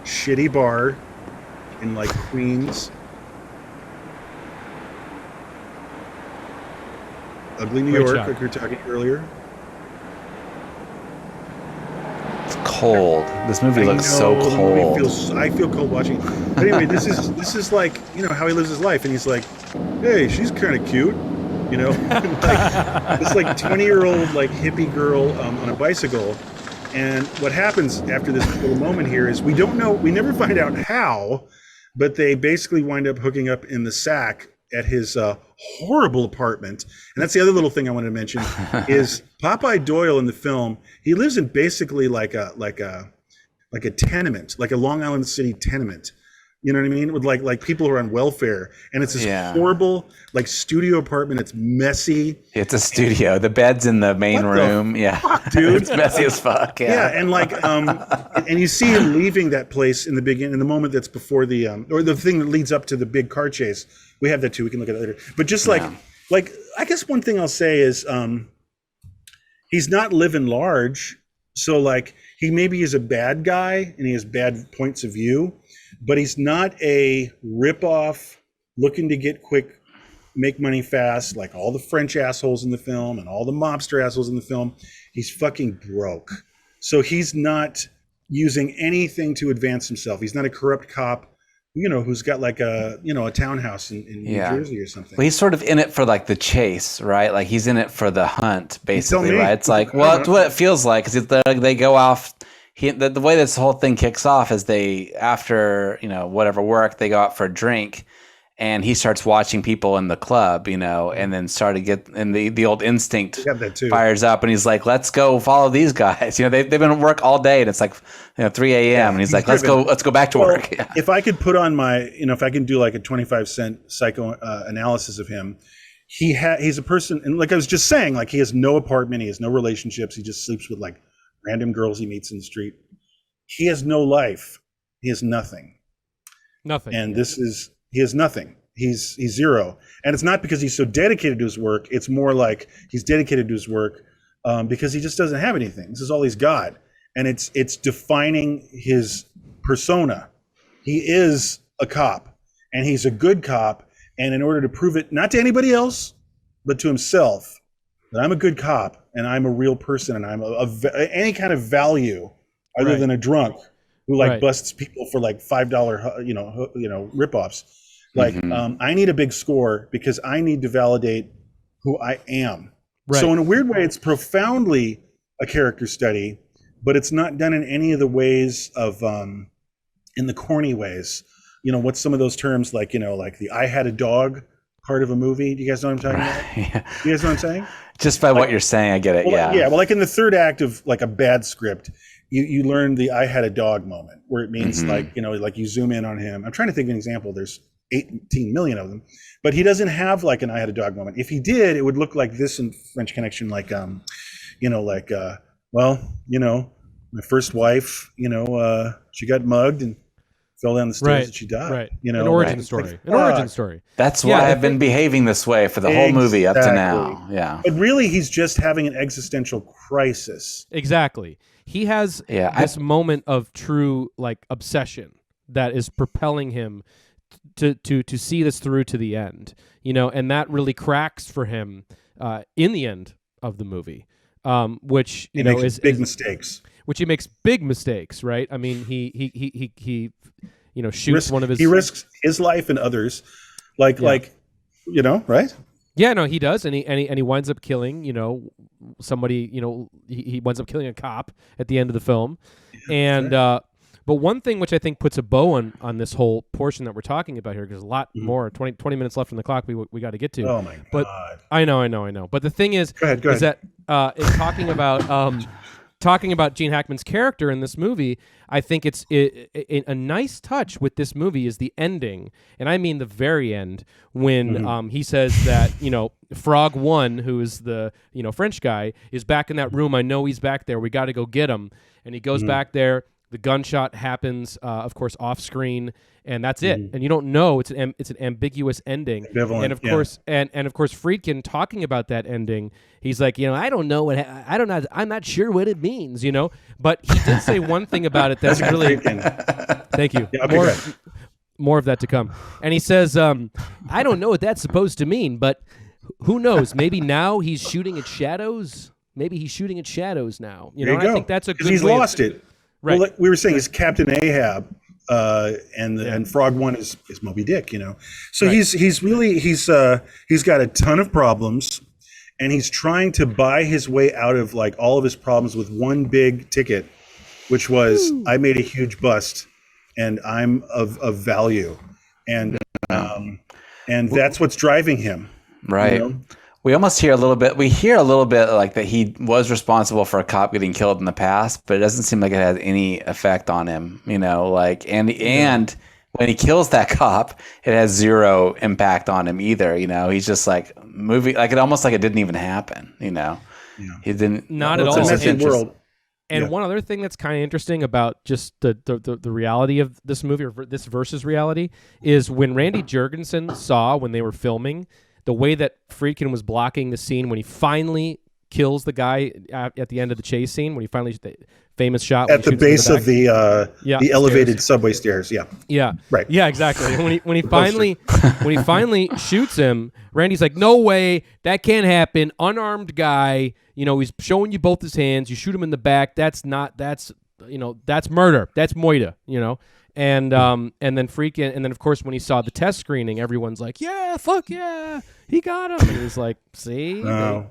Shitty bar in like Queens. Ugly New Great York, shot. like we were talking earlier. It's cold. This movie looks so the movie cold. I feel cold watching it. But anyway, this is like, how he lives his life, and he's like, hey, she's kind of cute. Like this like 20-year-old like hippie girl on a bicycle. And what happens after this little moment here is we never find out how, but they basically wind up hooking up in the sack at his horrible apartment. And that's the other little thing I wanted to mention is Popeye Doyle in the film. He lives in basically like a tenement, like a Long Island City tenement. You know what I mean? With like people who are on welfare, and it's this horrible like studio apartment. It's messy. It's a studio. The bed's in the main room. Fuck, dude. It's messy as fuck. Yeah, and like and you see him leaving that place in the beginning, in the moment that's before the or the thing that leads up to the big car chase. We have that too. We can look at that later. But just like I guess one thing I'll say is he's not living large. So like he maybe is a bad guy and he has bad points of view. But he's not a ripoff looking to get quick, make money fast, like all the French assholes in the film and all the mobster assholes in the film. He's fucking broke. So he's not using anything to advance himself. He's not a corrupt cop, who's got like a townhouse in New Jersey or something. Well, he's sort of in it for like the chase, right? Like he's in it for the hunt, basically, right? It's like, well, it's what it feels like because they go off. The way this whole thing kicks off is after whatever work, they go out for a drink, and he starts watching people in the club, and then the old instinct got that too. fires up, and he's like, let's go follow these guys. They've been at work all day, and it's like 3 a.m. and he's like, let's go back to work. Yeah. If I could put on if I can do like a 25-cent psycho analysis of him, he's a person, and like I was just saying, like he has no apartment, he has no relationships, he just sleeps with like random girls he meets in the street. He has no life. He has nothing. Nothing. And he has nothing. He's zero. And it's not because he's so dedicated to his work. It's more like he's dedicated to his work because he just doesn't have anything. This is all he's got. And it's defining his persona. He is a cop, and he's a good cop. And in order to prove it, not to anybody else, but to himself, that I'm a good cop and I'm a real person and I'm any kind of value other than a drunk who busts people for like $5, ripoffs. Like, I need a big score because I need to validate who I am. Right. So in a weird way, it's profoundly a character study, but it's not done in any of the ways of, in the corny ways. What's some of those terms like the I had a dog part of a movie? Do you guys know what I'm talking about? Yeah. You guys know what I'm saying? Just by what you're saying, I get it. Well, yeah. Well, like in the third act of like a bad script, you learn the I had a dog moment where it means like you zoom in on him. I'm trying to think of an example. There's 18 million of them, but he doesn't have like an I had a dog moment. If he did, it would look like this in French Connection, like my first wife, she got mugged and fell down the stairs and she died. Right. An origin story. An origin story. That's why I've been behaving this way for the whole movie up to now. Yeah. But really, he's just having an existential crisis. Exactly. He has this moment of true like obsession that is propelling him to see this through to the end, and that really cracks for him in the end of the movie, which is big mistakes. Which he makes big mistakes, right? I mean, he shoots one of his. He risks his life and others, right? Yeah, no, he does, and he winds up killing, somebody. He winds up killing a cop at the end of the film, and but one thing which I think puts a bow on this whole portion that we're talking about here, because a lot more 20 minutes left on the clock we got to get to. Oh my god! But I know. But the thing is, go ahead. Is that in talking about Gene Hackman's character in this movie, I think it's a nice touch with this movie is the ending, and I mean the very end when he says that Frog One, who is the French guy, is back in that room. I know he's back there. We got to go get him, and he goes back there. The gunshot happens, of course, off screen, and that's it. And you don't know it's an ambiguous ending. Ambivalent, and of course, and of course, Friedkin talking about that ending, he's like, I don't know I'm not sure what it means, But he did say one thing about it that's really. Thank you. Yeah, more of that to come. And he says, I don't know what that's supposed to mean, but who knows? Maybe now he's shooting at shadows. Maybe he's shooting at shadows now. There you and go. I think that's a good. He's lost it. Right. Well, like we were saying, it's Captain Ahab, and Frog One is Moby Dick. So he's got a ton of problems, and he's trying to buy his way out of like all of his problems with one big ticket, which was I made a huge bust, and I'm of value, and that's what's driving him. Right. We almost hear a little bit like that he was responsible for a cop getting killed in the past, but it doesn't seem like it has any effect on him, and when he kills that cop, it has zero impact on him either. He's just like moving, like it almost like it didn't even happen, He didn't. Not at all. It's a messy world. And one other thing that's kind of interesting about just the reality of this movie, or this versus reality, is when Randy Jurgensen saw when they were filming the way that Friedkin was blocking the scene when he finally kills the guy at the end of the chase scene, when he finally the famous shot at the base of the elevated subway stairs. Yeah. Right. Yeah, exactly. When he finally shoots him, Randy's like, "No way, that can't happen. Unarmed guy. He's showing you both his hands. You shoot him in the back. That's murder. That's moida. And then Friedkin, and then of course when he saw the test screening, everyone's like, "Yeah, fuck yeah, he got him." And he's like, "See, No.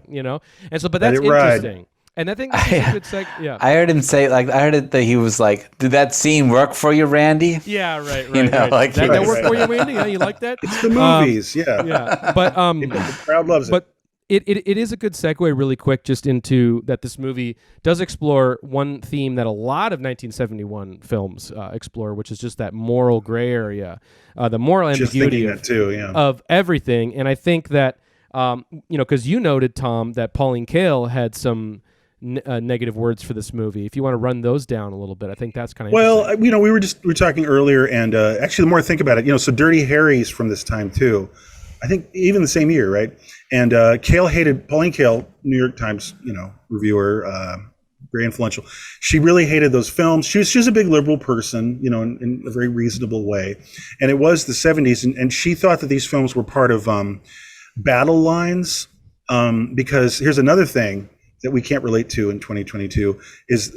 And so, but that's interesting. And I think this is a good yeah. I heard him say, like, I heard it that he was like, "Did that scene work for you, Randy?" Yeah, right. You know, right. like, that right, worked right. for you, Randy? Yeah, you like that? It's the movies, yeah. Yeah, but The crowd loves it. but it is a good segue really quick just into that this movie does explore one theme that a lot of 1971 films explore, which is just that moral gray area, the moral Just ambiguity thinking that too, yeah. of everything. And I think that, because you noted, Tom, that Pauline Kael had some negative words for this movie. If you want to run those down a little bit, I think that's kind of Well, we were talking earlier, and actually, the more I think about it, so Dirty Harry's from this time too. I think even the same year, right? And Pauline Kael, New York Times, reviewer, very influential. She really hated those films. She was a big liberal person, in a very reasonable way. And it was the 70s, and she thought that these films were part of battle lines, because here's another thing that we can't relate to in 2022 is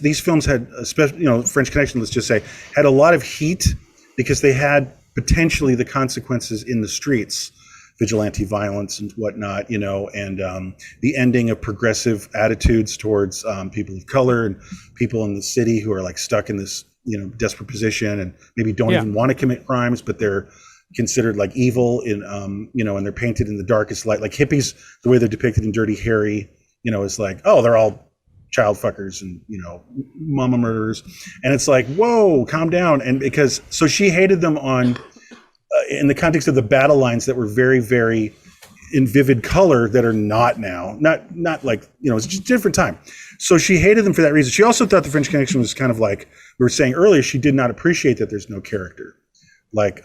these films had, especially, French Connection, let's just say, had a lot of heat because they had potentially the consequences in the streets, vigilante violence and whatnot, and the ending of progressive attitudes towards people of color and people in the city who are like stuck in this, desperate position and maybe don't even want to commit crimes, but they're considered like evil in, and they're painted in the darkest light, like hippies, the way they're depicted in Dirty Harry, is like, oh, they're all child fuckers and, mama murderers. And it's like, whoa, calm down. And so she hated them on, in the context of the battle lines that were very, very in vivid color that are not now, not like, it's just a different time. So she hated them for that reason. She also thought the French Connection was kind of like we were saying earlier, she did not appreciate that there's no character. Like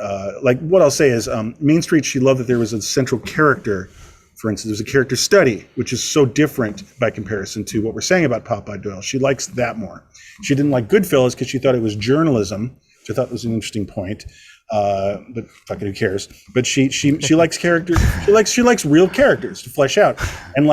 what I'll say is Mean Street, she loved that there was a central character. For instance, there's a character study, which is so different by comparison to what we're saying about Popeye Doyle. She likes that more. She didn't like Goodfellas because she thought it was journalism, which I thought was an interesting point. But fuck it, who cares? But she likes characters. She likes real characters to flesh out, and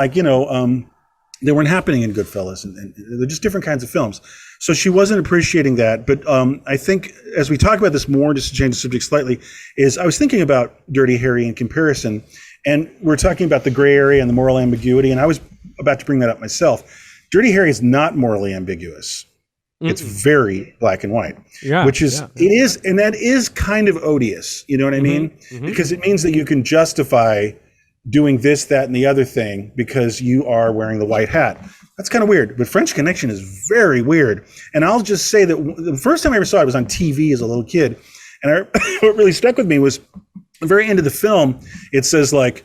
they weren't happening in Goodfellas, and they're just different kinds of films. So she wasn't appreciating that. But I think as we talk about this more, just to change the subject slightly, is I was thinking about Dirty Harry in comparison. And we're talking about the gray area and the moral ambiguity, and I was about to bring that up myself. Dirty Harry is not morally ambiguous. It's very black and white, which is, it is, and that is kind of odious. You know what I mean? Because it means that you can justify doing this, that, and the other thing because you are wearing the white hat. That's kind of weird, but French Connection is very weird. And I'll just say that the first time I ever saw it was on TV as a little kid. And what really stuck with me was the very end of the film, it says like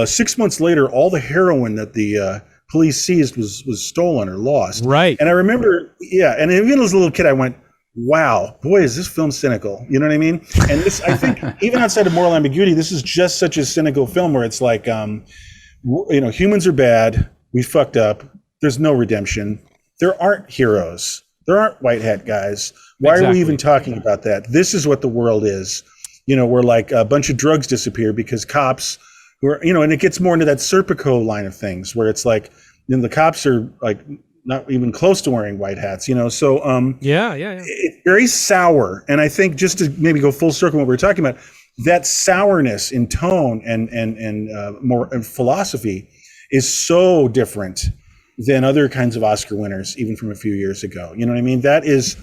6 months later, all the heroin that the police seized was stolen or lost. Right. And I remember, and even as a little kid, I went, wow, boy, is this film cynical. You know what I mean? And this, I think, even outside of moral ambiguity, this is just such a cynical film where it's like, humans are bad. We fucked up. There's no redemption. There aren't heroes. There aren't white hat guys. Why are we even talking about that? This is what the world is. Where like a bunch of drugs disappear because cops who are, and it gets more into that Serpico line of things where it's like, the cops are like not even close to wearing white hats, so it's very sour. And I think just to maybe go full circle what we were talking about, that sourness in tone and more philosophy is so different than other kinds of Oscar winners, even from a few years ago. You know what I mean? That is,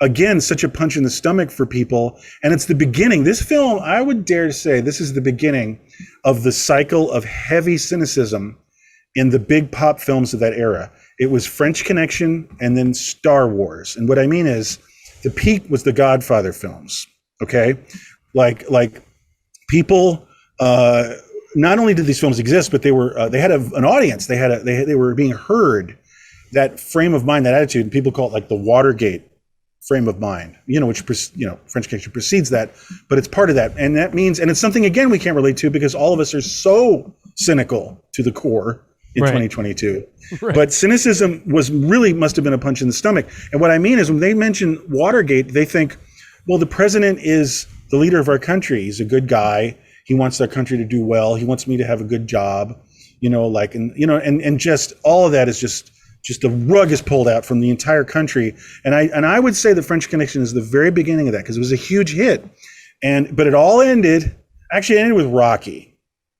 again, such a punch in the stomach for people. And it's the beginning. This film, I would dare to say, this is the beginning of the cycle of heavy cynicism in the big pop films of that era. It was French Connection and then Star Wars. And what I mean is the peak was the Godfather films. Okay. Like people, not only did these films exist, but they had an audience. They were being heard. That frame of mind, that attitude, and people call it like the Watergate frame of mind, which, French Connection precedes that, but it's part of that. And that means, and it's something, again, we can't relate to because all of us are so cynical to the core in 2022. Right. But cynicism must have been a punch in the stomach. And what I mean is when they mention Watergate, they think, well, the president is the leader of our country. He's a good guy. He wants our country to do well. He wants me to have a good job, and just all of that is just the rug is pulled out from the entire country. And I would say the French Connection is the very beginning of that because it was a huge hit. But it all ended with Rocky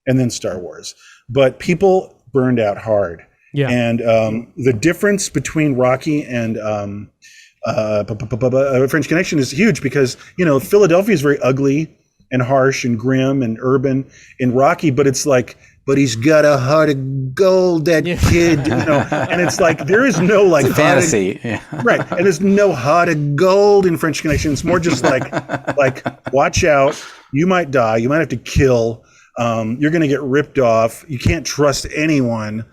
and then Star Wars. But people burned out hard. Yeah. And the difference between Rocky and French Connection is huge because, Philadelphia is very ugly and harsh and grim and urban in Rocky, but it's like, but he's got a heart of gold, that kid, and it's like, there is no like fantasy. Right. And there's no heart of gold in French Connection. It's more just like, watch out. You might die. You might have to kill. You're going to get ripped off. You can't trust anyone.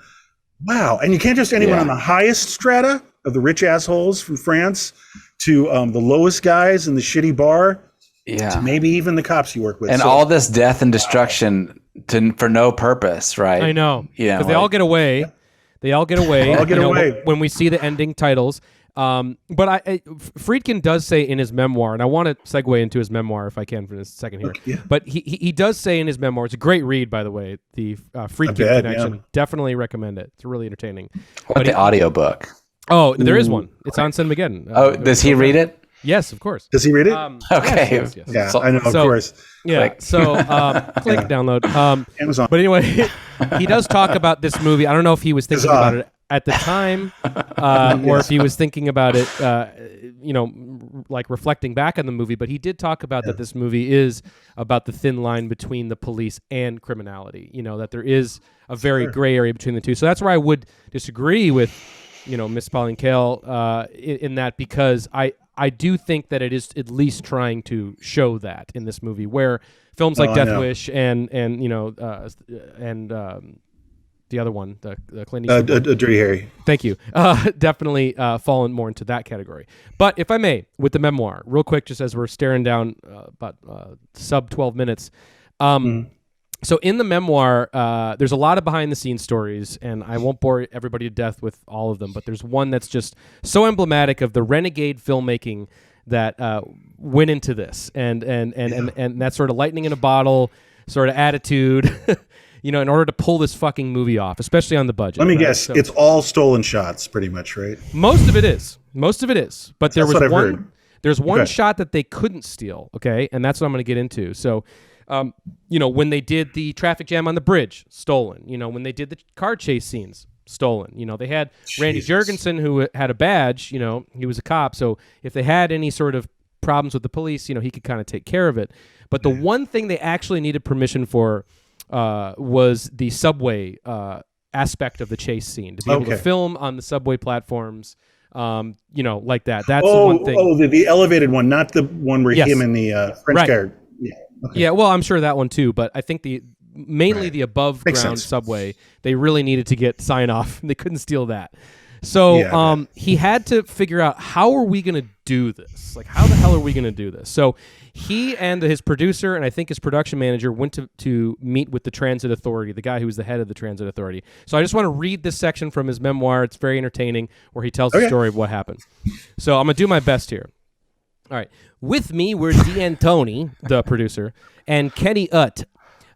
Wow. And you can't trust anyone on the highest strata of the rich assholes from France to the lowest guys in the shitty bar. Yeah. To maybe even the cops you work with. And all this death and destruction for no purpose, right? I know. Yeah. Because they all get away. They all get away. all get away. When we see the ending titles. But Friedkin does say in his memoir, and I want to segue into his memoir if I can for a second here. Okay, yeah. But he does say in his memoir, it's a great read, by the way, the Friedkin Connection. Yeah. Definitely recommend it. It's really entertaining. What the audiobook? Oh, there is one. It's on Cinemageddon. Does he read it? Yes, of course. Does he read it? Okay. Yes. Yeah, So- I know, of course. Yeah. Click. So click download. Amazon. But anyway, he does talk about this movie. I don't know if he was thinking about it at the time, or if he was thinking about it, like reflecting back on the movie. But he did talk about that this movie is about the thin line between the police and criminality. That there is a very gray area between the two. So that's where I would disagree with, Miss Pauline Kael in that, because I do think that it is at least trying to show that in this movie, where films like Death Wish and the other one, the Clint Eastwood one. Dirty Harry. Thank you. Definitely fallen more into that category. But if I may, with the memoir, real quick, just as we're staring down about sub 12 minutes. So in the memoir, there's a lot of behind-the-scenes stories, and I won't bore everybody to death with all of them, but there's one that's just so emblematic of the renegade filmmaking that went into this, and that sort of lightning in a bottle sort of attitude, in order to pull this fucking movie off, especially on the budget. Let me right? guess. So It's all stolen shots, pretty much, right? most of it is. But there That's was what I've one. heard. There's one Okay. shot that they couldn't steal. Okay, and that's what I'm going to get into. So. When they did the traffic jam on the bridge, stolen. When they did the car chase scenes, stolen. They had Randy Jurgensen, who had a badge. He was a cop. So if they had any sort of problems with the police, he could kind of take care of it. But the one thing they actually needed permission for was the subway aspect of the chase scene, to be able to film on the subway platforms. Like that. That's the one thing. Oh, the elevated one, not the one where Yes. him and the French Right. guy. Yeah. Okay. Yeah, well, I'm sure that one too, but I think mainly the above Makes ground sense. subway, they really needed to get sign off. They couldn't steal that. So Yeah, he had to figure out, how are we going to do this? Like, how the hell are we going to do this? So he and his producer and I think his production manager went to meet with the Transit Authority, the guy who was the head of the Transit Authority. So I just want to read this section from his memoir. It's very entertaining, where he tells the story of what happened. So I'm going to do my best here. All right. With me were D'Antoni, the producer, and Kenny Utt,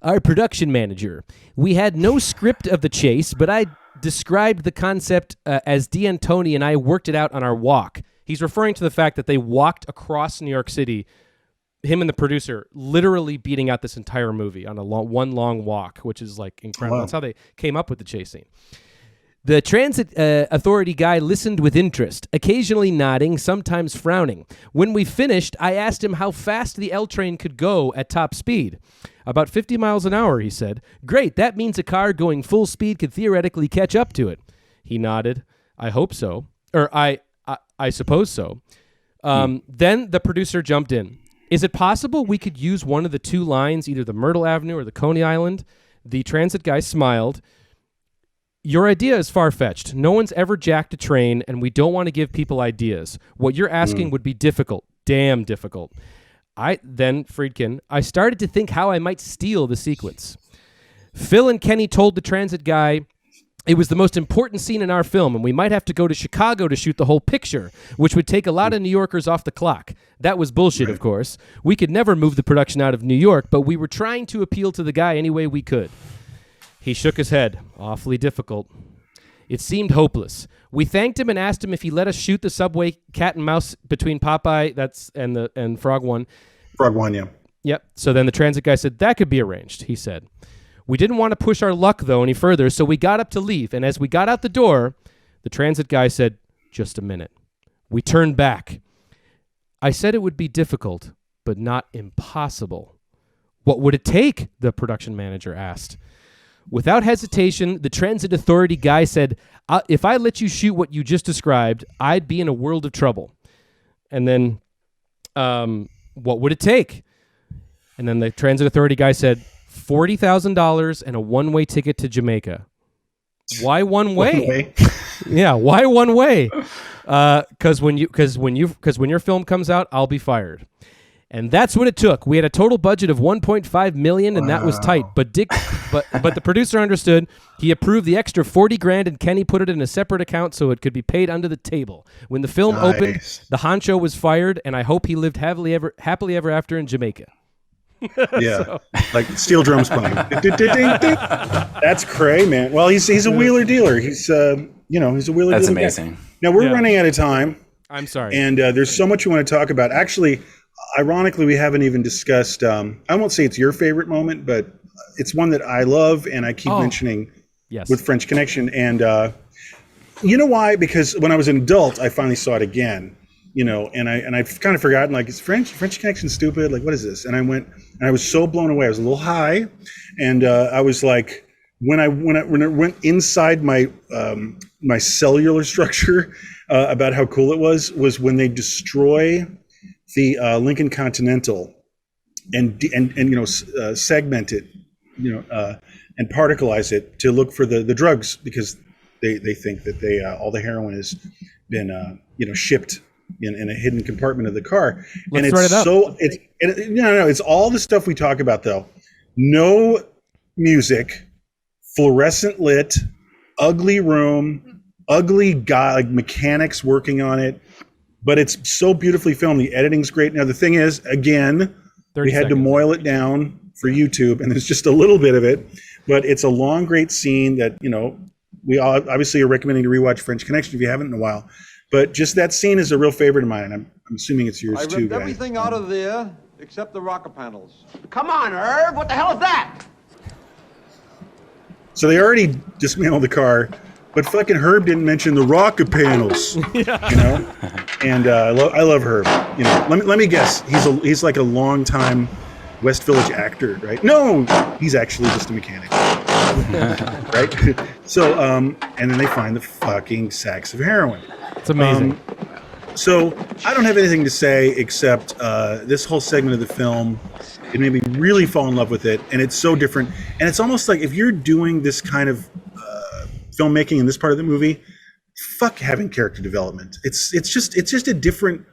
our production manager. We had no script of the chase, but I described the concept as D'Antoni and I worked it out on our walk. He's referring to the fact that they walked across New York City, him and the producer, literally beating out this entire movie on one long walk, which is like incredible. Wow. That's how they came up with the chase scene. The Transit Authority guy listened with interest, occasionally nodding, sometimes frowning. When we finished, I asked him how fast the L train could go at top speed. About 50 miles an hour, he said. Great, that means a car going full speed could theoretically catch up to it. He nodded. I hope so. Or I suppose so. Then the producer jumped in. Is it possible we could use one of the two lines, either the Myrtle Avenue or the Coney Island? The transit guy smiled. Your idea is far-fetched. No one's ever jacked a train, and we don't want to give people ideas. What you're asking would be difficult. Damn difficult. Friedkin, I started to think how I might steal the sequence. Phil and Kenny told the transit guy it was the most important scene in our film, and we might have to go to Chicago to shoot the whole picture, which would take a lot of New Yorkers off the clock. That was bullshit, of course. We could never move the production out of New York, but we were trying to appeal to the guy any way we could. He shook his head. Awfully difficult. It seemed hopeless. We thanked him and asked him if he let us shoot the subway cat and mouse between Popeye and Frog One. Frog One, yeah. Yep. So then the transit guy said, that could be arranged, he said. We didn't want to push our luck, though, any further, so we got up to leave. And as we got out the door, the transit guy said, "Just a minute." We turned back. I said it would be difficult, but not impossible. "What would it take?" the production manager asked. Without hesitation, the transit authority guy said, "If I let you shoot what you just described, I'd be in a world of trouble." And then, "What would it take?" And then the transit authority guy said, $40,000 and a one-way ticket to Jamaica. Why one way? Yeah, why one way? Because when your film comes out, I'll be fired. And that's what it took. We had a total budget of $1.5 million, and that was tight. But the producer understood. He approved the extra $40,000, and Kenny put it in a separate account so it could be paid under the table. When the film opened, the honcho was fired, and I hope he lived happily ever after in Jamaica. Yeah, like steel drums playing. That's cray, man. Well, he's a wheeler dealer. He's he's a wheeler. That's dealer amazing. guy. Now we're running out of time. I'm sorry. And there's so much we want to talk about. Actually, ironically, we haven't even discussed. I won't say it's your favorite moment, but it's one that I love and I keep mentioning with French Connection. And you know why? Because when I was an adult, I finally saw it again. And I've kind of forgotten, like, is French Connection stupid? Like, what is this? And I went, and I was so blown away. I was a little high, and I was like, when I went inside my my cellular structure about how cool it was when they destroy the Lincoln Continental and segment it, and particleize it to look for the drugs, because they think that all the heroin has been shipped in a hidden compartment of the car. Let's and it's all the stuff we talk about, though. No music, fluorescent lit, ugly room, ugly guy, like mechanics working on it, but it's so beautifully filmed. The editing's great. Now the thing is, again, we had to moil it down for YouTube, and there's just a little bit of it, but it's a long, great scene that we all obviously are recommending to rewatch French Connection if you haven't in a while. But just that scene is a real favorite of mine, and I'm assuming it's yours too, I ripped guys. everything out of there except the rocker panels. Come on, Herb. What the hell is that? So they already dismantled the car, but fucking Herb didn't mention the rocker panels. And I love Herb. Let me guess. He's like a longtime West Village actor, right? No, he's actually just a mechanic. Right? So and then they find the fucking sacks of heroin. It's amazing. So I don't have anything to say except this whole segment of the film, it made me really fall in love with it, and it's so different. And it's almost like if you're doing this kind of filmmaking in this part of the movie, fuck having character development. It's just a different.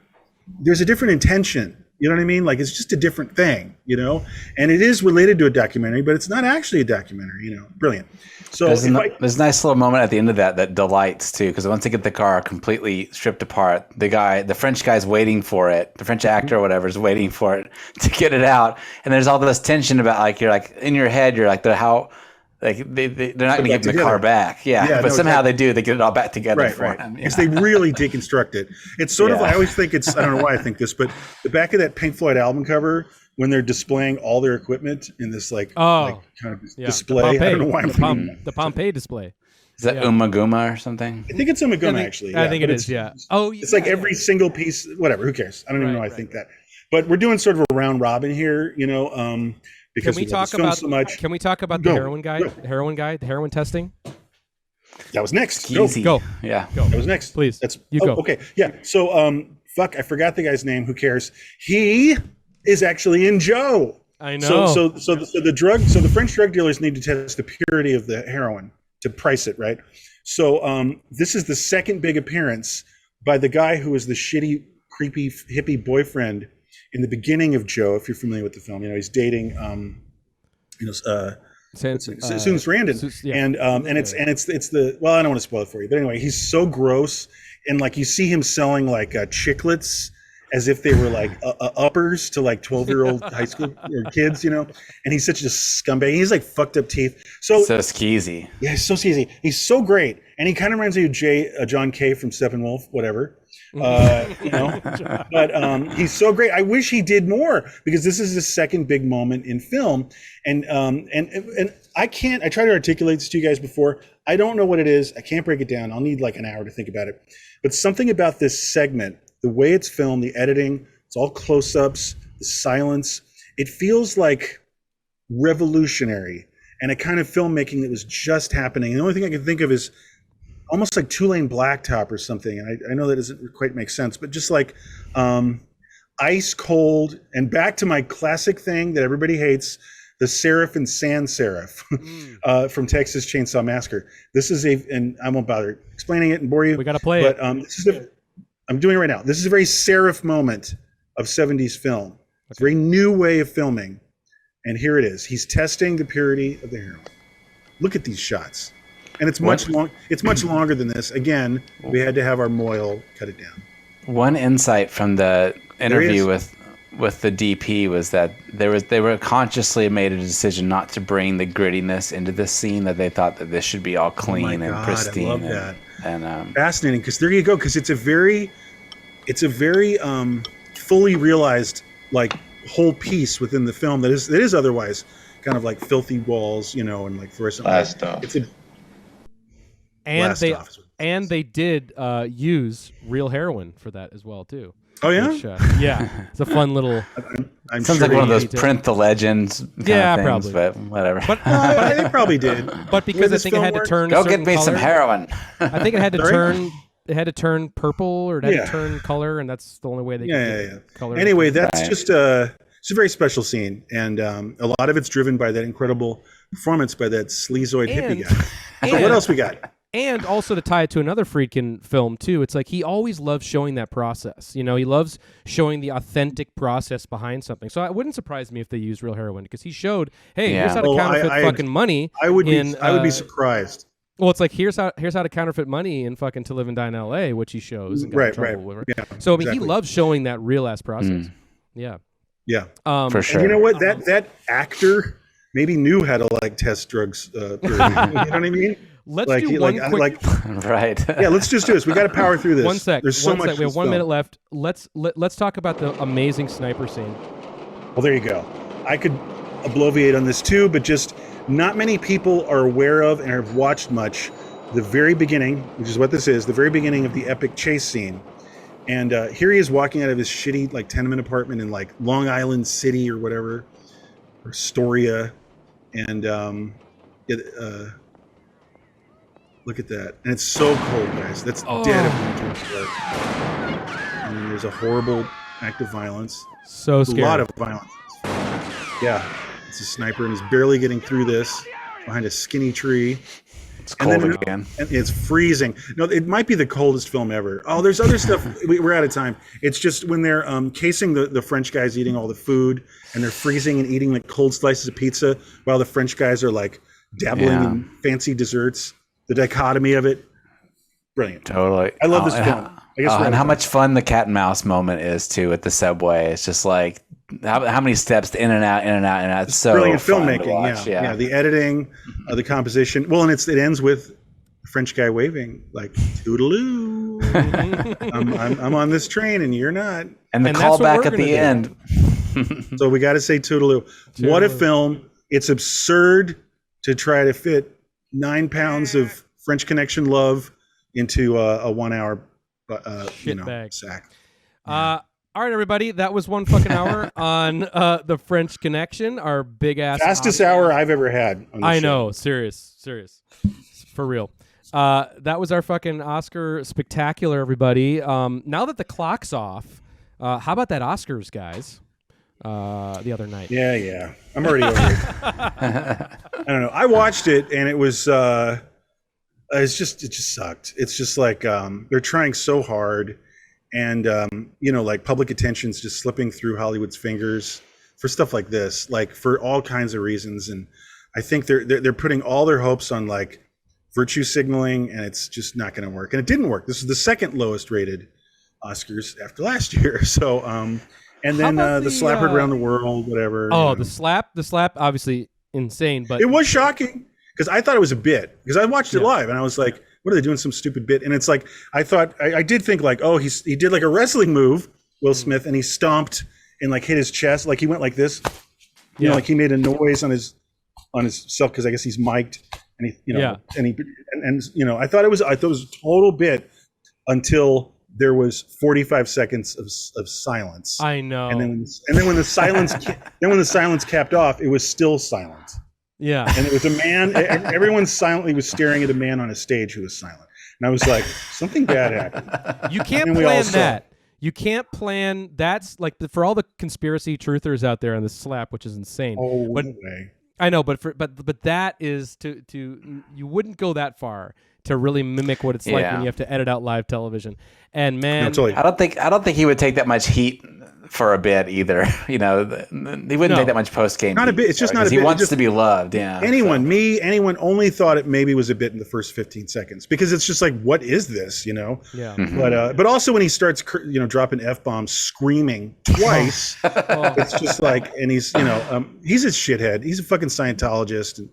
There's a different intention. You know what I mean? Like, it's just a different thing, and it is related to a documentary, but it's not actually a documentary, Brilliant. So there's a nice little moment at the end of that delights too, because once they get the car completely stripped apart, the French guy's waiting for it, the French actor or whatever is waiting for it to get it out, and there's all this tension about, like, you're like in your head, you're like, how. Like they're not going to give him the car back, but somehow they do. They get it all back together for him. Because they really deconstruct it. It's sort of. I always think it's. I don't know why I think this, but the back of that Pink Floyd album cover, when they're displaying all their equipment in this kind of display. I don't know why I'm thinking the Pompeii display. Is that Umaguma or something? I think it's Umaguma, actually. I think it is. Yeah. It's like every single piece. Whatever. Who cares? I don't even know. I think that. But we're doing sort of a round robin here. Because can we talk about so much. Can we talk about the heroin guy? The heroin guy, the heroin testing. That was next. Go. Yeah. Go. That was next. Please. Go. Okay. Yeah. So I forgot the guy's name. Who cares? He is actually in Joe. I know. So the French drug dealers need to test the purity of the heroin to price it, right? So this is the second big appearance by the guy who was the shitty, creepy, hippie boyfriend in the beginning of Joe, if you're familiar with the film. He's dating Susan Sarandon. And it's the, well, I don't want to spoil it for you, but anyway, he's so gross, and like you see him selling like chiclets as if they were like uppers to like 12-year-old high school kids, and he's such a scumbag. He's like fucked up teeth. So skeezy. Yeah, he's so skeezy. He's so great, and he kind of reminds me of John Kay from Steppenwolf, whatever. You know, but he's so great. I wish he did more because this is the second big moment in film, and I can't. I tried to articulate this to you guys before. I don't know what it is. I can't break it down. I'll need like an hour to think about it. But something about this segment, the way it's filmed, the editing, it's all close-ups, the silence. It feels like revolutionary and a kind of filmmaking that was just happening. And the only thing I can think of is almost like two-lane blacktop or something. And I know that doesn't quite make sense, but just like ice cold. And back to my classic thing that everybody hates, the Seraph and Sans Seraph from Texas Chainsaw Massacre. This is and I won't bother explaining it and bore you. We got to play it. I'm doing it right now. This is a very Seraph moment of 70s film. It's a very new way of filming. And here it is. He's testing the purity of the heroin. Look at these shots. And it's much longer than this. Again, we had to have our Moyle cut it down. One insight from the interview with the DP was that they were consciously made a decision not to bring the grittiness into this scene, that they thought that this should be all clean and pristine. I love that. And fascinating, because there you go, because it's a very fully realized like whole piece within the film that is otherwise kind of like filthy walls, you know, and like fluorescent. It's a and they did use real heroin for that as well too. Oh yeah, which, yeah. It's a fun little. I'm sounds sure like one of those print the legends. Kind of things, probably. But whatever. But they probably did. But because I think it had to turn. Go get me some heroin. I think it had to turn. It had to turn purple, or it had to turn color, and that's the only way they could get color. Anyway, that's just it's a very special scene, and a lot of it's driven by that incredible performance by that sleazoid hippie guy. So what else we got? And also to tie it to another Friedkin film too, it's like he always loves showing that process. You know, he loves showing the authentic process behind something. So it wouldn't surprise me if they use real heroin, because he showed, hey, here's how to counterfeit fucking money. I would be surprised. Well, it's like here's how to counterfeit money in fucking To Live and Die in L.A., which he shows. And got in trouble with. Yeah, so I mean, he loves showing that real ass process. Yeah. Yeah. For sure. And you know what? That actor maybe knew how to like test drugs. You know what I mean? Let's do one quick. Right. Yeah. Let's just do this. We got to power through this. One sec. There's so much. We have 1 minute left. Let's talk about the amazing sniper scene. Well, there you go. I could bloviate on this too, but just not many people are aware of and have watched much the very beginning, which is what this is, the very beginning of the epic chase scene. And here he is walking out of his shitty like tenement apartment in like Long Island City or whatever, or Astoria, and look at that. And it's so cold, guys. That's dead of winter. And then there's a horrible act of violence. So scary. A lot of violence. Yeah. It's a sniper, and he's barely getting through this behind a skinny tree. It's cold again. And it's freezing. No, it might be the coldest film ever. Oh, there's other stuff. We're out of time. It's just when they're casing the French guys eating all the food, and they're freezing and eating like cold slices of pizza while the French guys are like dabbling in fancy desserts. The dichotomy of it. Brilliant. Totally. I love this film. I guess and how much fun the cat and mouse moment is too at the subway. It's just like how many steps in and out. It's so brilliant fun filmmaking. to watch. Yeah. The editing, the composition. Well, and it ends with the French guy waving like toodaloo. I'm on this train and you're not. And the callback at the end. So we got to say toodaloo. What a film! It's absurd to try to fit 9 pounds of French Connection love into a 1 hour sack. All right, everybody, that was one fucking hour on the French Connection, our big ass fastest hour I've ever had on the show. Know, serious, for real. That was our fucking Oscar spectacular, everybody. Now that the clock's off, how about that Oscars, guys? The other night. Yeah. I'm already over it. I don't know. I watched it and it was it just sucked. It's just like they're trying so hard, and like public attention's just slipping through Hollywood's fingers for stuff like this, like for all kinds of reasons. And I think they're putting all their hopes on like virtue signaling, and it's just not going to work. And it didn't work. This is the second lowest rated Oscars after last year. So and then the slap heard around the world, whatever. Oh, the slap, obviously insane, but it was shocking because I thought it was a bit, because I watched it live and I was like, what are they doing? Some stupid bit. And it's like, I did think like, oh, he did like a wrestling move, Will Smith, and he stomped and like hit his chest. Like he went like this, you know, like he made a noise on his self, because I guess he's mic'd, and he, you know, and you know, I thought it was a total bit until there was 45 seconds of silence. I know. And then when the silence capped off, it was still silent. Yeah. And it was a man. Everyone silently was staring at a man on a stage who was silent. And I was like, something bad happened. You can't plan that. You can't plan. That's like for all the conspiracy truthers out there on the slap, which is insane. Oh, but, no way. I know, but that is to you wouldn't go that far to really mimic what it's like when you have to edit out live television. And man, I don't think he would take that much heat for a bit either. You know, he wouldn't take that much post game. Not a bit. It's just not a bit. He wants to be loved. Yeah. Anyone only thought it maybe was a bit in the first 15 seconds, because it's just like, what is this? You know? Yeah. Mm-hmm. But also when he starts, you know, dropping F-bombs, screaming twice, it's just like, and he's, you know, he's a shithead. He's a fucking Scientologist and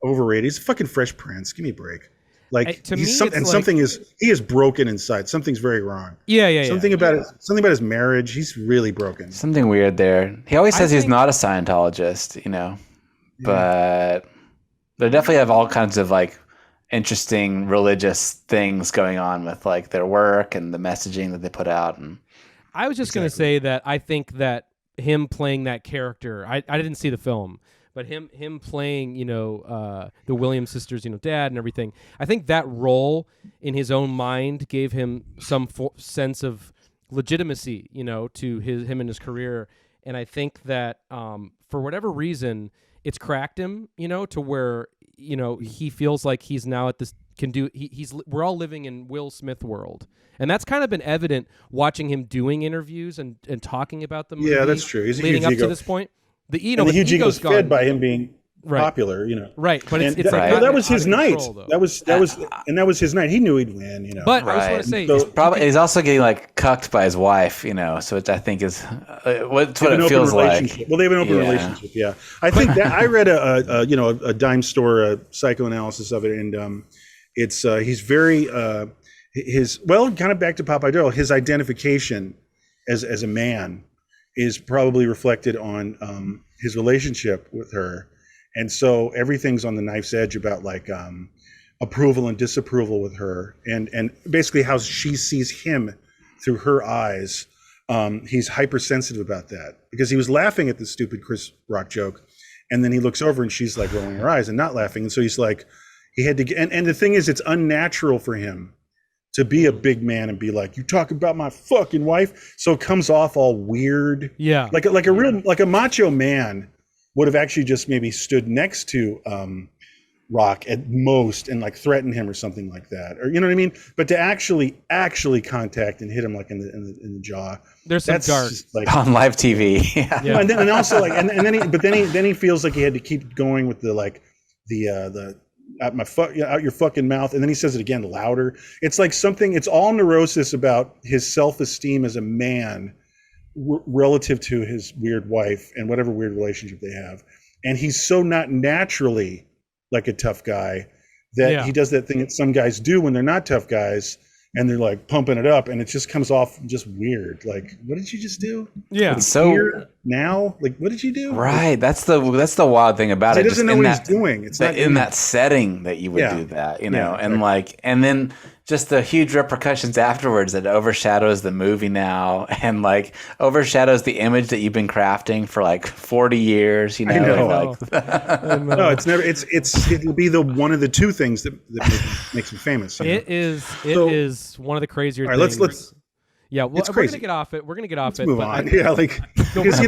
overrated. He's a fucking Fresh Prince. Give me a break. Like to me, he is broken inside. Something's very wrong. Something about his marriage. He's really broken. Something weird there. He always says he's not a Scientologist, you know, but they definitely have all kinds of like interesting religious things going on with like their work and the messaging that they put out. And I was just going to say that I think that him playing that character, I didn't see the film, but him playing, you know, the Williams sisters, you know, dad and everything, I think that role in his own mind gave him some sense of legitimacy, you know, to him and his career. And I think that for whatever reason, it's cracked him, you know, to where, you know, he feels like he's now at this we're all living in Will Smith world. And that's kind of been evident watching him doing interviews and talking about the movie. Yeah, that's true. He's leading a huge up ego. to this point. The huge ego is fed by him being right. popular, you know. Right, but it's that, like that was his night. Control, that was his night. He knew he'd win, you know. But I just want to say, he's also getting like cucked by his wife, you know. So which I think is what it feels like. Well, they have an open relationship. Yeah, I think that I read a dime store psychoanalysis of it, and it's he's very kind of back to Popeye Doyle. His identification as a man is probably reflected on his relationship with her, and so everything's on the knife's edge about like approval and disapproval with her, and basically how she sees him through her eyes. He's hypersensitive about that because he was laughing at the stupid Chris Rock joke, and then he looks over and she's like rolling her eyes and not laughing, and so he's like, he had to. And the thing is, it's unnatural for him to be a big man and be like, you talk about my fucking wife. So it comes off all weird. Yeah. Like a macho man would have actually just maybe stood next to Rock at most and like threatened him or something like that. Or, you know what I mean? But to actually contact and hit him like in the jaw. There's some dark. Like, on live TV. Yeah. And also like, and then he feels like he had to keep going with the out your fucking mouth, and then he says it again louder. It's like something. It's all neurosis about his self-esteem as a man relative to his weird wife and whatever weird relationship they have. And he's so not naturally like a tough guy that he does that thing that some guys do when they're not tough guys, and they're like pumping it up, and it just comes off just weird. Like, what did you just do? Yeah. It's so weird now, like, what did you do? Right. That's the wild thing about it. He doesn't know what he's doing. It's not in that setting that you would do that, you know, and like, and then just the huge repercussions afterwards that overshadows the movie now, and like overshadows the image that you've been crafting for like 40 years, you know. I know. No, it's never. It'll be the one of the two things that makes him famous. It is one of the crazier things. Let's. Yeah, well, we're gonna get off it. Let's move on. Because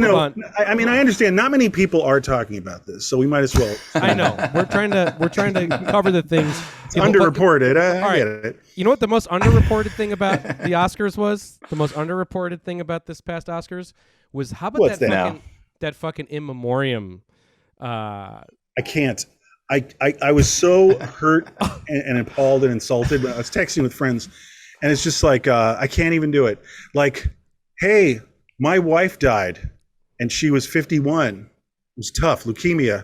I mean, I understand not many people are talking about this, so we might as well. I know we're trying to cover the things. It's underreported. I get it. You know what the most underreported thing about the Oscars was? The most underreported thing about this past Oscars was how about that fucking in memoriam? I can't. I was so hurt and appalled and insulted when I was texting with friends. And it's just like, I can't even do it. Like, hey, my wife died and she was 51. It was tough, leukemia.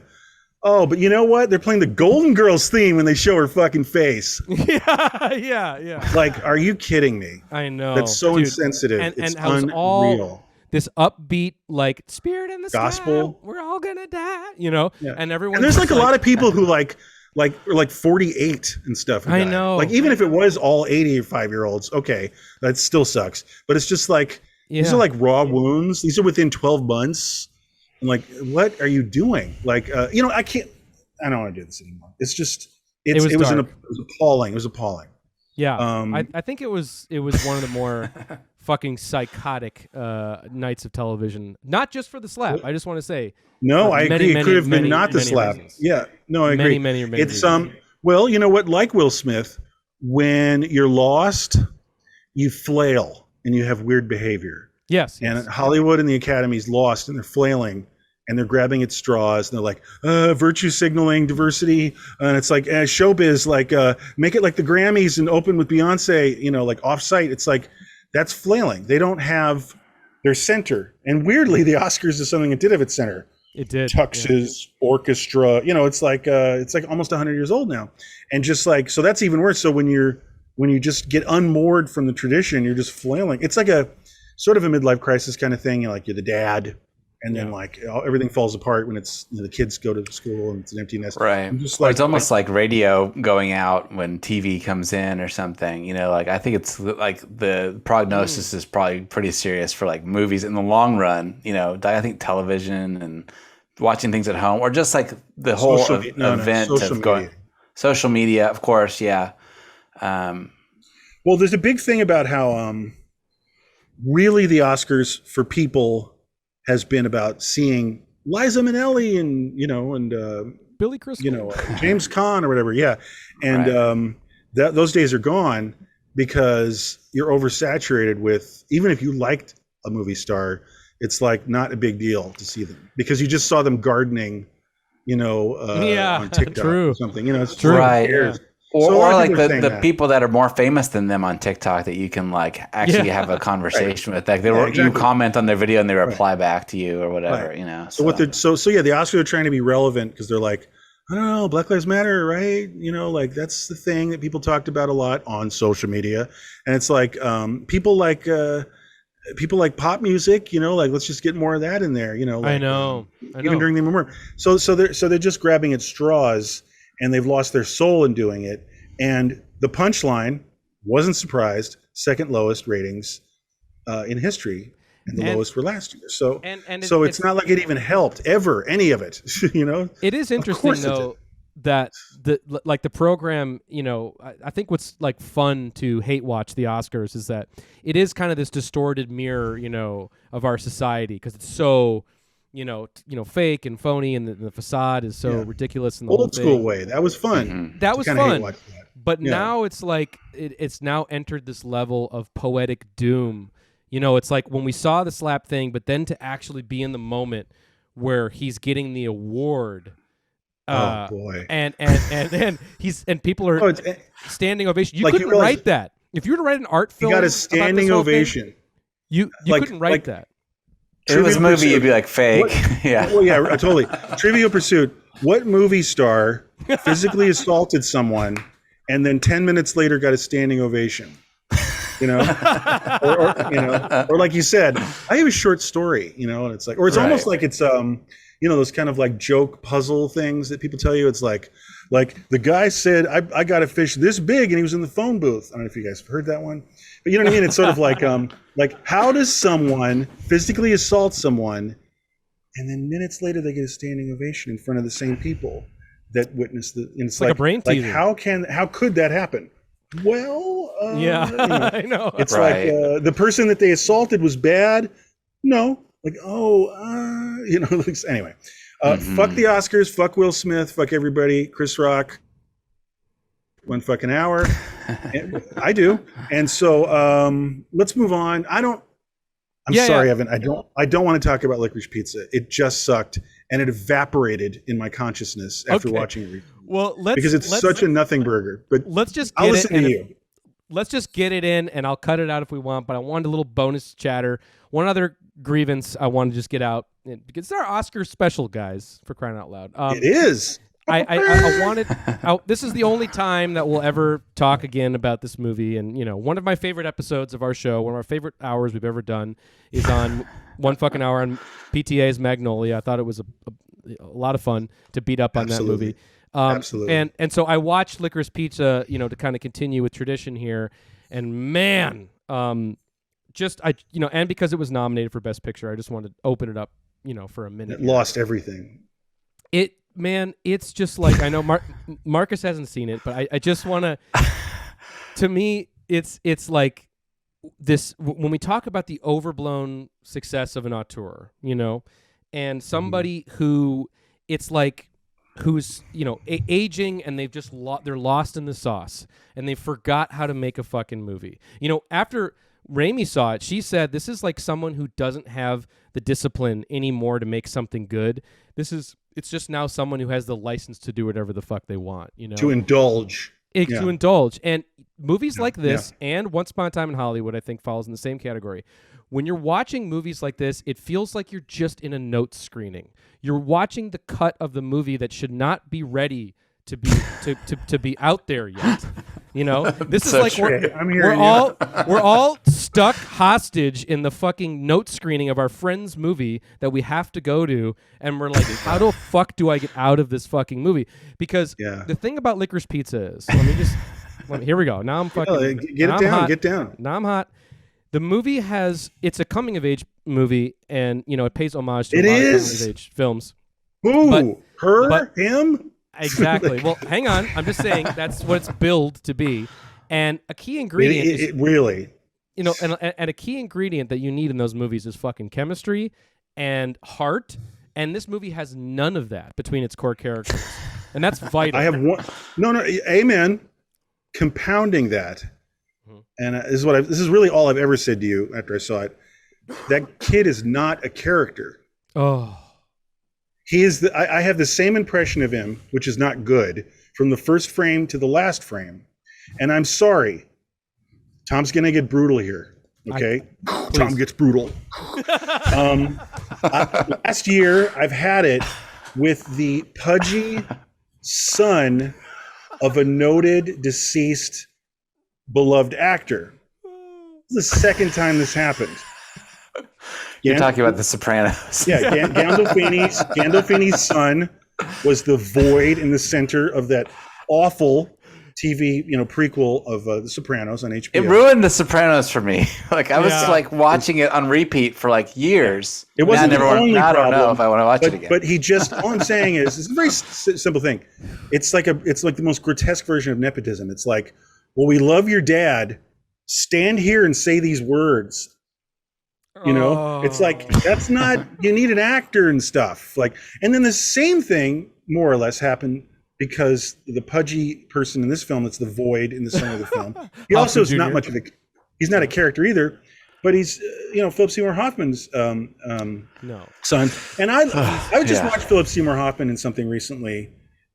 Oh, but you know what? They're playing the Golden Girls theme when they show her fucking face. yeah. Like, are you kidding me? I know. That's so Dude, insensitive. And It's how it's unreal. all this upbeat, like, spirit in the Gospel. sky. We're all gonna die, you know? Yeah. And everyone. And there's like a lot of people who like 48 and stuff. who I died. know. Like, even if it was all 85-year-olds, okay, that still sucks. But it's just like, these Yeah. are like raw wounds. These are within 12 months. I'm like, what are you doing? Like, I don't want to do this anymore. It's just, it was appalling. It was appalling. Yeah. Um, I think it was one of the more fucking psychotic nights of television. Not just for the slap. I just want to say. No, for I many, agree. It could have many, been not the many slap. reasons. Yeah. No, I agree. Many It's reasons. well, you know what? Like Will Smith, when you're lost, you flail and you have weird behavior. Yes. And Hollywood and the Academy's lost, and they're flailing, and they're grabbing at straws, and they're like, virtue signaling, diversity, and it's like showbiz, like make it like the Grammys and open with Beyonce, like off-site. It's like, that's flailing. They don't have their center, and weirdly, the Oscars is something it did have its center. It did. Tuxes, orchestra, it's like almost 100 years old now, and just like, so that's even worse. So when you just get unmoored from the tradition, you're just flailing. It's like a sort of a midlife crisis kind of thing. You're the dad, and then everything falls apart when it's the kids go to school and it's an empty nest. Right. It's almost like radio going out when TV comes in or something. Like, I think it's like the prognosis is probably pretty serious for like movies in the long run. I think television and watching things at home, or just like the whole event of going social media, of course. Yeah. Well, there's a big thing about how really the Oscars for people has been about seeing Liza Minnelli and Billy Crystal, James Caan or whatever. Yeah. And those days are gone because you're oversaturated with, even if you liked a movie star, it's like not a big deal to see them because you just saw them gardening, on TikTok or something. It's true. Right. Yeah. Or like the people that are more famous than them on TikTok that you can like actually have a conversation with. Like you comment on their video and they reply back to you or whatever, Right. So what they're so the Oscars are trying to be relevant because they're like, I don't know, Black Lives Matter, right? Like that's the thing that people talked about a lot on social media, and it's like people like pop music, like let's just get more of that in there, like, I know. Even during the memorial. So they're just grabbing at straws. And they've lost their soul in doing it. And the punchline, wasn't surprised, second lowest ratings in history, and the lowest were last year. So it's not like it even helped ever, any of it. It is interesting though that the program. I think what's like fun to hate watch the Oscars is that it is kind of this distorted mirror, of our society because it's so. Fake and phony, and the facade is so ridiculous. And the old school way. That was fun. Mm-hmm. That was fun. But now it's like it's now entered this level of poetic doom. It's like when we saw the slap thing, but then to actually be in the moment where he's getting the award. Oh boy! And people are standing ovation. You couldn't write that if you were to write an art film. You got a standing ovation. You couldn't write that. If it was a movie, you'd be like fake. Yeah. Well, yeah, totally. Trivial Pursuit. What movie star physically assaulted someone and then 10 minutes later got a standing ovation? Or like you said, I have a short story, and it's like, or it's almost like it's, those kind of like joke puzzle things that people tell you. It's like the guy said, I got a fish this big and he was in the phone booth. I don't know if you guys have heard that one. But you know what I mean? It's sort of like how does someone physically assault someone and then minutes later they get a standing ovation in front of the same people that witnessed the, and it's like a brain teaser. How could that happen? Well, I know. It's like the person that they assaulted was bad. No, anyway, fuck the Oscars, fuck Will Smith, fuck everybody, Chris Rock. 1 fucking hour. I do. And so let's move on. I'm sorry, Evan. I don't want to talk about Licorice Pizza. It just sucked and it evaporated in my consciousness after watching it. Well, because it's such a nothing burger. But I'll listen to you. Let's just get it in and I'll cut it out if we want, but I wanted a little bonus chatter. One other grievance I want to just get out because they're Oscar special, guys, for crying out loud. It is. I wanted. This is the only time that we'll ever talk again about this movie, and one of my favorite episodes of our show, one of our favorite hours we've ever done, is on one fucking hour on PTA's Magnolia. I thought it was a lot of fun to beat up on that movie. Absolutely. And so I watched Licorice Pizza, to kind of continue with tradition here, and man, and because it was nominated for Best Picture, I just wanted to open it up, for a minute. It lost everything. Man, it's just like, I know Marcus hasn't seen it, but I just want to me, it's like this, when we talk about the overblown success of an auteur, and somebody who it's like, who's, aging and they've just they're lost in the sauce and they forgot how to make a fucking movie. After Raimi saw it, she said, this is like someone who doesn't have the discipline anymore to make something good. It's just now someone who has the license to do whatever the fuck they want, To indulge. To indulge. And movies like this and Once Upon a Time in Hollywood, I think, falls in the same category. When you're watching movies like this, it feels like you're just in a note screening. You're watching the cut of the movie that should not be ready to be to be out there yet. This is So like true. we're all stuck hostage in the fucking note screening of our friend's movie that we have to go to, and we're like, how the fuck do I get out of this fucking movie? Because the thing about Licorice Pizza is, here we go. Now I'm fucking Get down. Now I'm hot. The movie it's a coming of age movie, and it pays homage to a lot of coming of age films. Who? Him? Exactly. Well, hang on. I'm just saying that's what it's billed to be. And a key ingredient It really. and a key ingredient that you need in those movies is fucking chemistry and heart. And this movie has none of that between its core characters. And that's vital. I have one. No, amen. Compounding that. And this is really all I've ever said to you after I saw it. That kid is not a character. Oh. He is I have the same impression of him, which is not good, from the first frame to the last frame. And I'm sorry. Tom's going to get brutal here. Okay? Tom gets brutal. Last year, I've had it with the pudgy son of a noted deceased beloved actor. This is the second time this happened. You're talking about The Sopranos. Yeah, Gandolfini's son was the void in the center of that awful TV, prequel of The Sopranos on HBO. It ruined The Sopranos for me. I was watching it on repeat for years. It wasn't the only problem. I don't know if I want to watch it again. But he all I'm saying is, it's a very simple thing. It's like the most grotesque version of nepotism. It's like, well, we love your dad. Stand here and say these words. It's like, that's not, you need an actor and stuff. And then the same thing more or less happened because the pudgy person in this film, that's the void in the center of the film. He also is not much of he's not a character either, but he's, Philip Seymour Hoffman's son. And I just watched Philip Seymour Hoffman in something recently,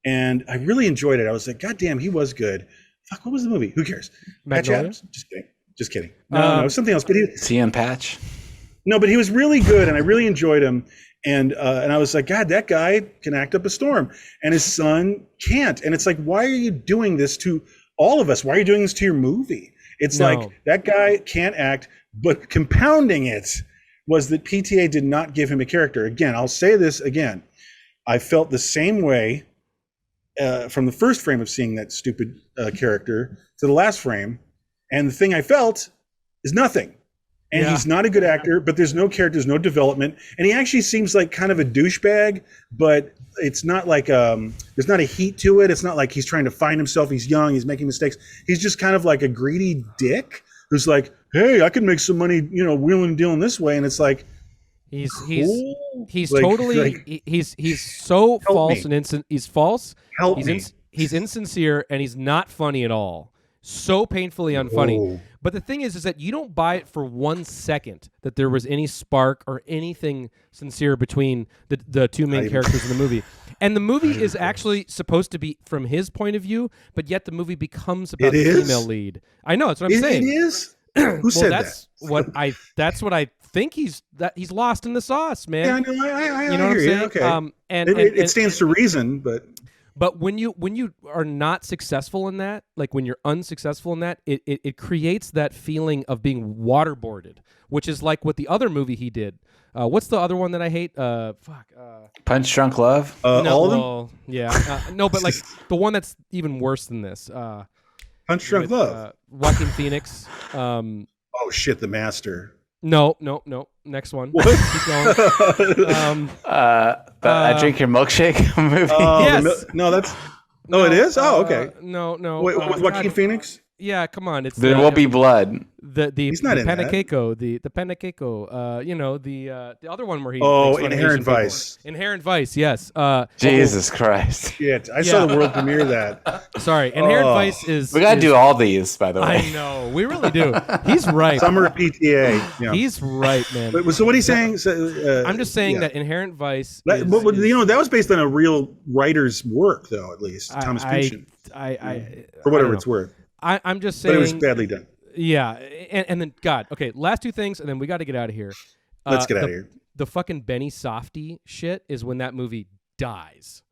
and I really enjoyed it. I was like, God damn, he was good. Fuck, what was the movie? Who cares? Patch Adams? Just kidding. No, it was something else. But CN Patch? No, but he was really good, and I really enjoyed him. And I was like, God, that guy can act up a storm, and his son can't. And it's like, why are you doing this to all of us? Why are you doing this to your movie? It's like, that guy can't act, but compounding it was that PTA did not give him a character. Again, I'll say this again. I felt the same way from the first frame of seeing that stupid character to the last frame. And the thing I felt is nothing. And he's not a good actor, but there's no character, there's no development. And he actually seems like kind of a douchebag, but it's not like there's not a heat to it. It's not like he's trying to find himself. He's young, he's making mistakes. He's just kind of like a greedy dick who's like, hey, I can make some money, wheeling and dealing this way. And it's like, he's totally he's so false me. and he's false. He's He's insincere and he's not funny at all. So painfully unfunny. Whoa. But the thing is that you don't buy it for 1 second that there was any spark or anything sincere between the two main characters in the movie. And the movie is actually supposed to be from his point of view, but yet the movie becomes about the female lead. I know, that's what I'm saying. It is? Who said that's that? That's what I think he's lost in the sauce, man. Yeah, I know. I You know what I'm hear you. saying? Okay. And It stands to reason, but when you are not successful in that, like when you're unsuccessful in that, it creates that feeling of being waterboarded, which is like what the other movie he did. What's the other one that I hate? Punch Drunk Love. No, all of them. well, yeah, no, but like the one that's even worse than this. Punch Drunk Love. Joaquin Phoenix. Oh shit, The Master. No. Next one. What? Keep going. I Drink Your Milkshake movie. Oh, Yes. No, that's. No, it is. Oh, okay. No. Wait, with Joaquin God. Phoenix? Yeah, come on. It's There will be blood. the He's not the in that. Panakeko, the Panakeko. the other one where he Oh, makes fun of Inherent Asian people. Vice. Inherent Vice, yes. Jesus Christ. Shit, I saw the world premiere of that. Sorry, Inherent Oh. Vice is. We got to is- do all these, by the way. I know, we really do. He's right. Summer of PTA. Yeah. He's right, man. But so what he's saying? So, I'm just saying yeah. that Inherent Vice. That, is, but, is- you know, that was based on a real writer's work, though. At least Thomas Pynchon, for whatever it's worth. I'm just But it was saying. badly done. Yeah, and then God. Okay, last two things, and then we got to get out of here. Let's get out of here. The fucking Benny Softy shit is when that movie dies.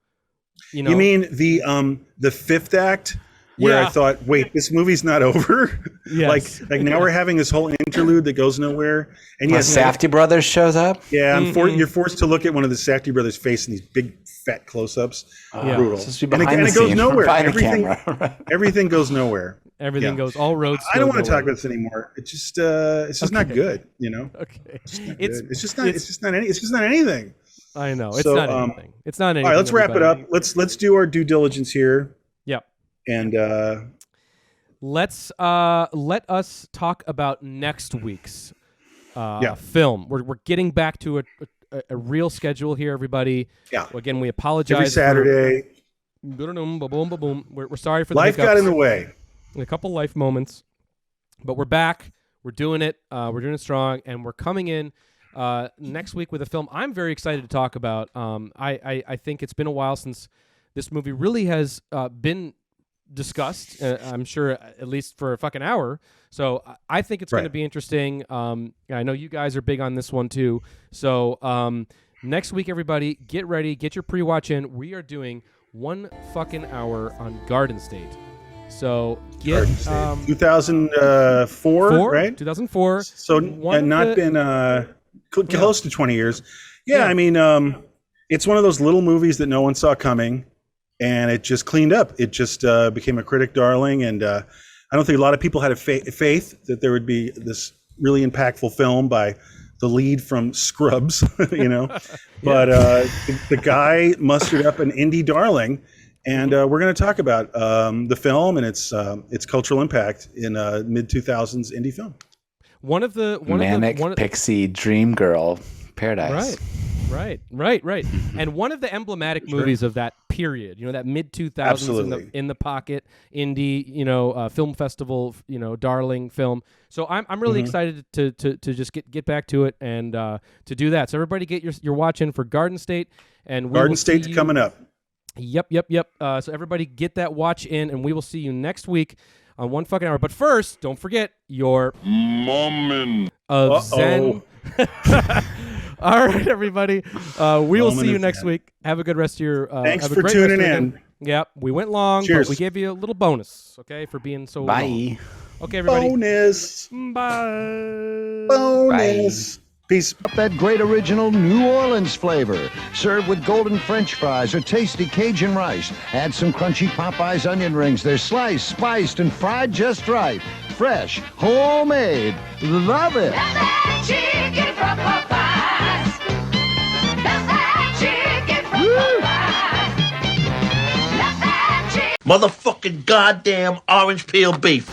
You know, You mean the fifth act where Yeah. I thought, wait, this movie's not over? Yes. like now we're having this whole interlude that goes nowhere. And When yes, Safdie Brothers shows up. yeah, you're forced to look at one of the Safdie brothers' face in these big fat close-ups. Brutal. It's supposed to be And behind it the goes scene, nowhere. behind the Everything, camera. everything goes nowhere. everything Yeah. goes all roads. I don't go want to talk nowhere. about this anymore. It's just not good. You know, Okay, it's just not anything. I know it's So, not anything. It's not anything. All right, let's wrap it everybody. up. Let's do our due diligence here. Yep. And Let's let us talk about next week's film. We're getting back to a real schedule here, everybody. Yeah. Again, we apologize. every Saturday, Boom, boom, boom, boom. We're sorry for the life got hiccups. in the way. A couple life moments, but we're back. We're doing it. We're doing it strong, and we're coming in next week with a film I'm very excited to talk about. I think it's been a while since this movie really has been discussed. I'm sure at least for a fucking hour. So I think it's going to be interesting. I know you guys are big on this one too. So next week, everybody, get ready, get your pre-watch in. We are doing 1 fucking hour on Garden State. So get 2004, right? 2004. So One of not the- been close to 20 years. Yeah, I mean, it's one of those little movies that no one saw coming, and it just cleaned up. It just became a critic darling, and I don't think a lot of people had a faith that there would be this really impactful film by the lead from Scrubs, you know. But the guy mustered up an indie darling, and we're going to talk about the film and its cultural impact in mid 2000s indie film. Manic Pixie Dream Girl Paradise. Right. And one of the emblematic movies of that period, you know, that mid 2000s Absolutely. in the pocket indie, you know, film festival, you know, darling film. So I'm really excited to just get back to it and to do that. So everybody get your watch in for Garden State, and we Garden will State's see you- coming up. Yep. So everybody get that watch in, and we will see you next week on 1 fucking hour. But first, don't forget your moment of Zen. All right, everybody. We will see you next week. Have a good rest of your. Thanks have a for great tuning rest of your in. day. Yep, we went long, Cheers. but we gave you a little bonus, okay, for being so long. Bye. Okay, everybody. Bonus. Bye. Bonus. Peace. That great original New Orleans flavor. Served with golden French fries or tasty Cajun rice. Add some crunchy Popeyes onion rings. They're sliced, spiced, and fried just right. Fresh, homemade. Love it. Chicken from Popeyes. That's that chicken from Popeyes. That's that chicken. Motherfucking goddamn orange peel beef.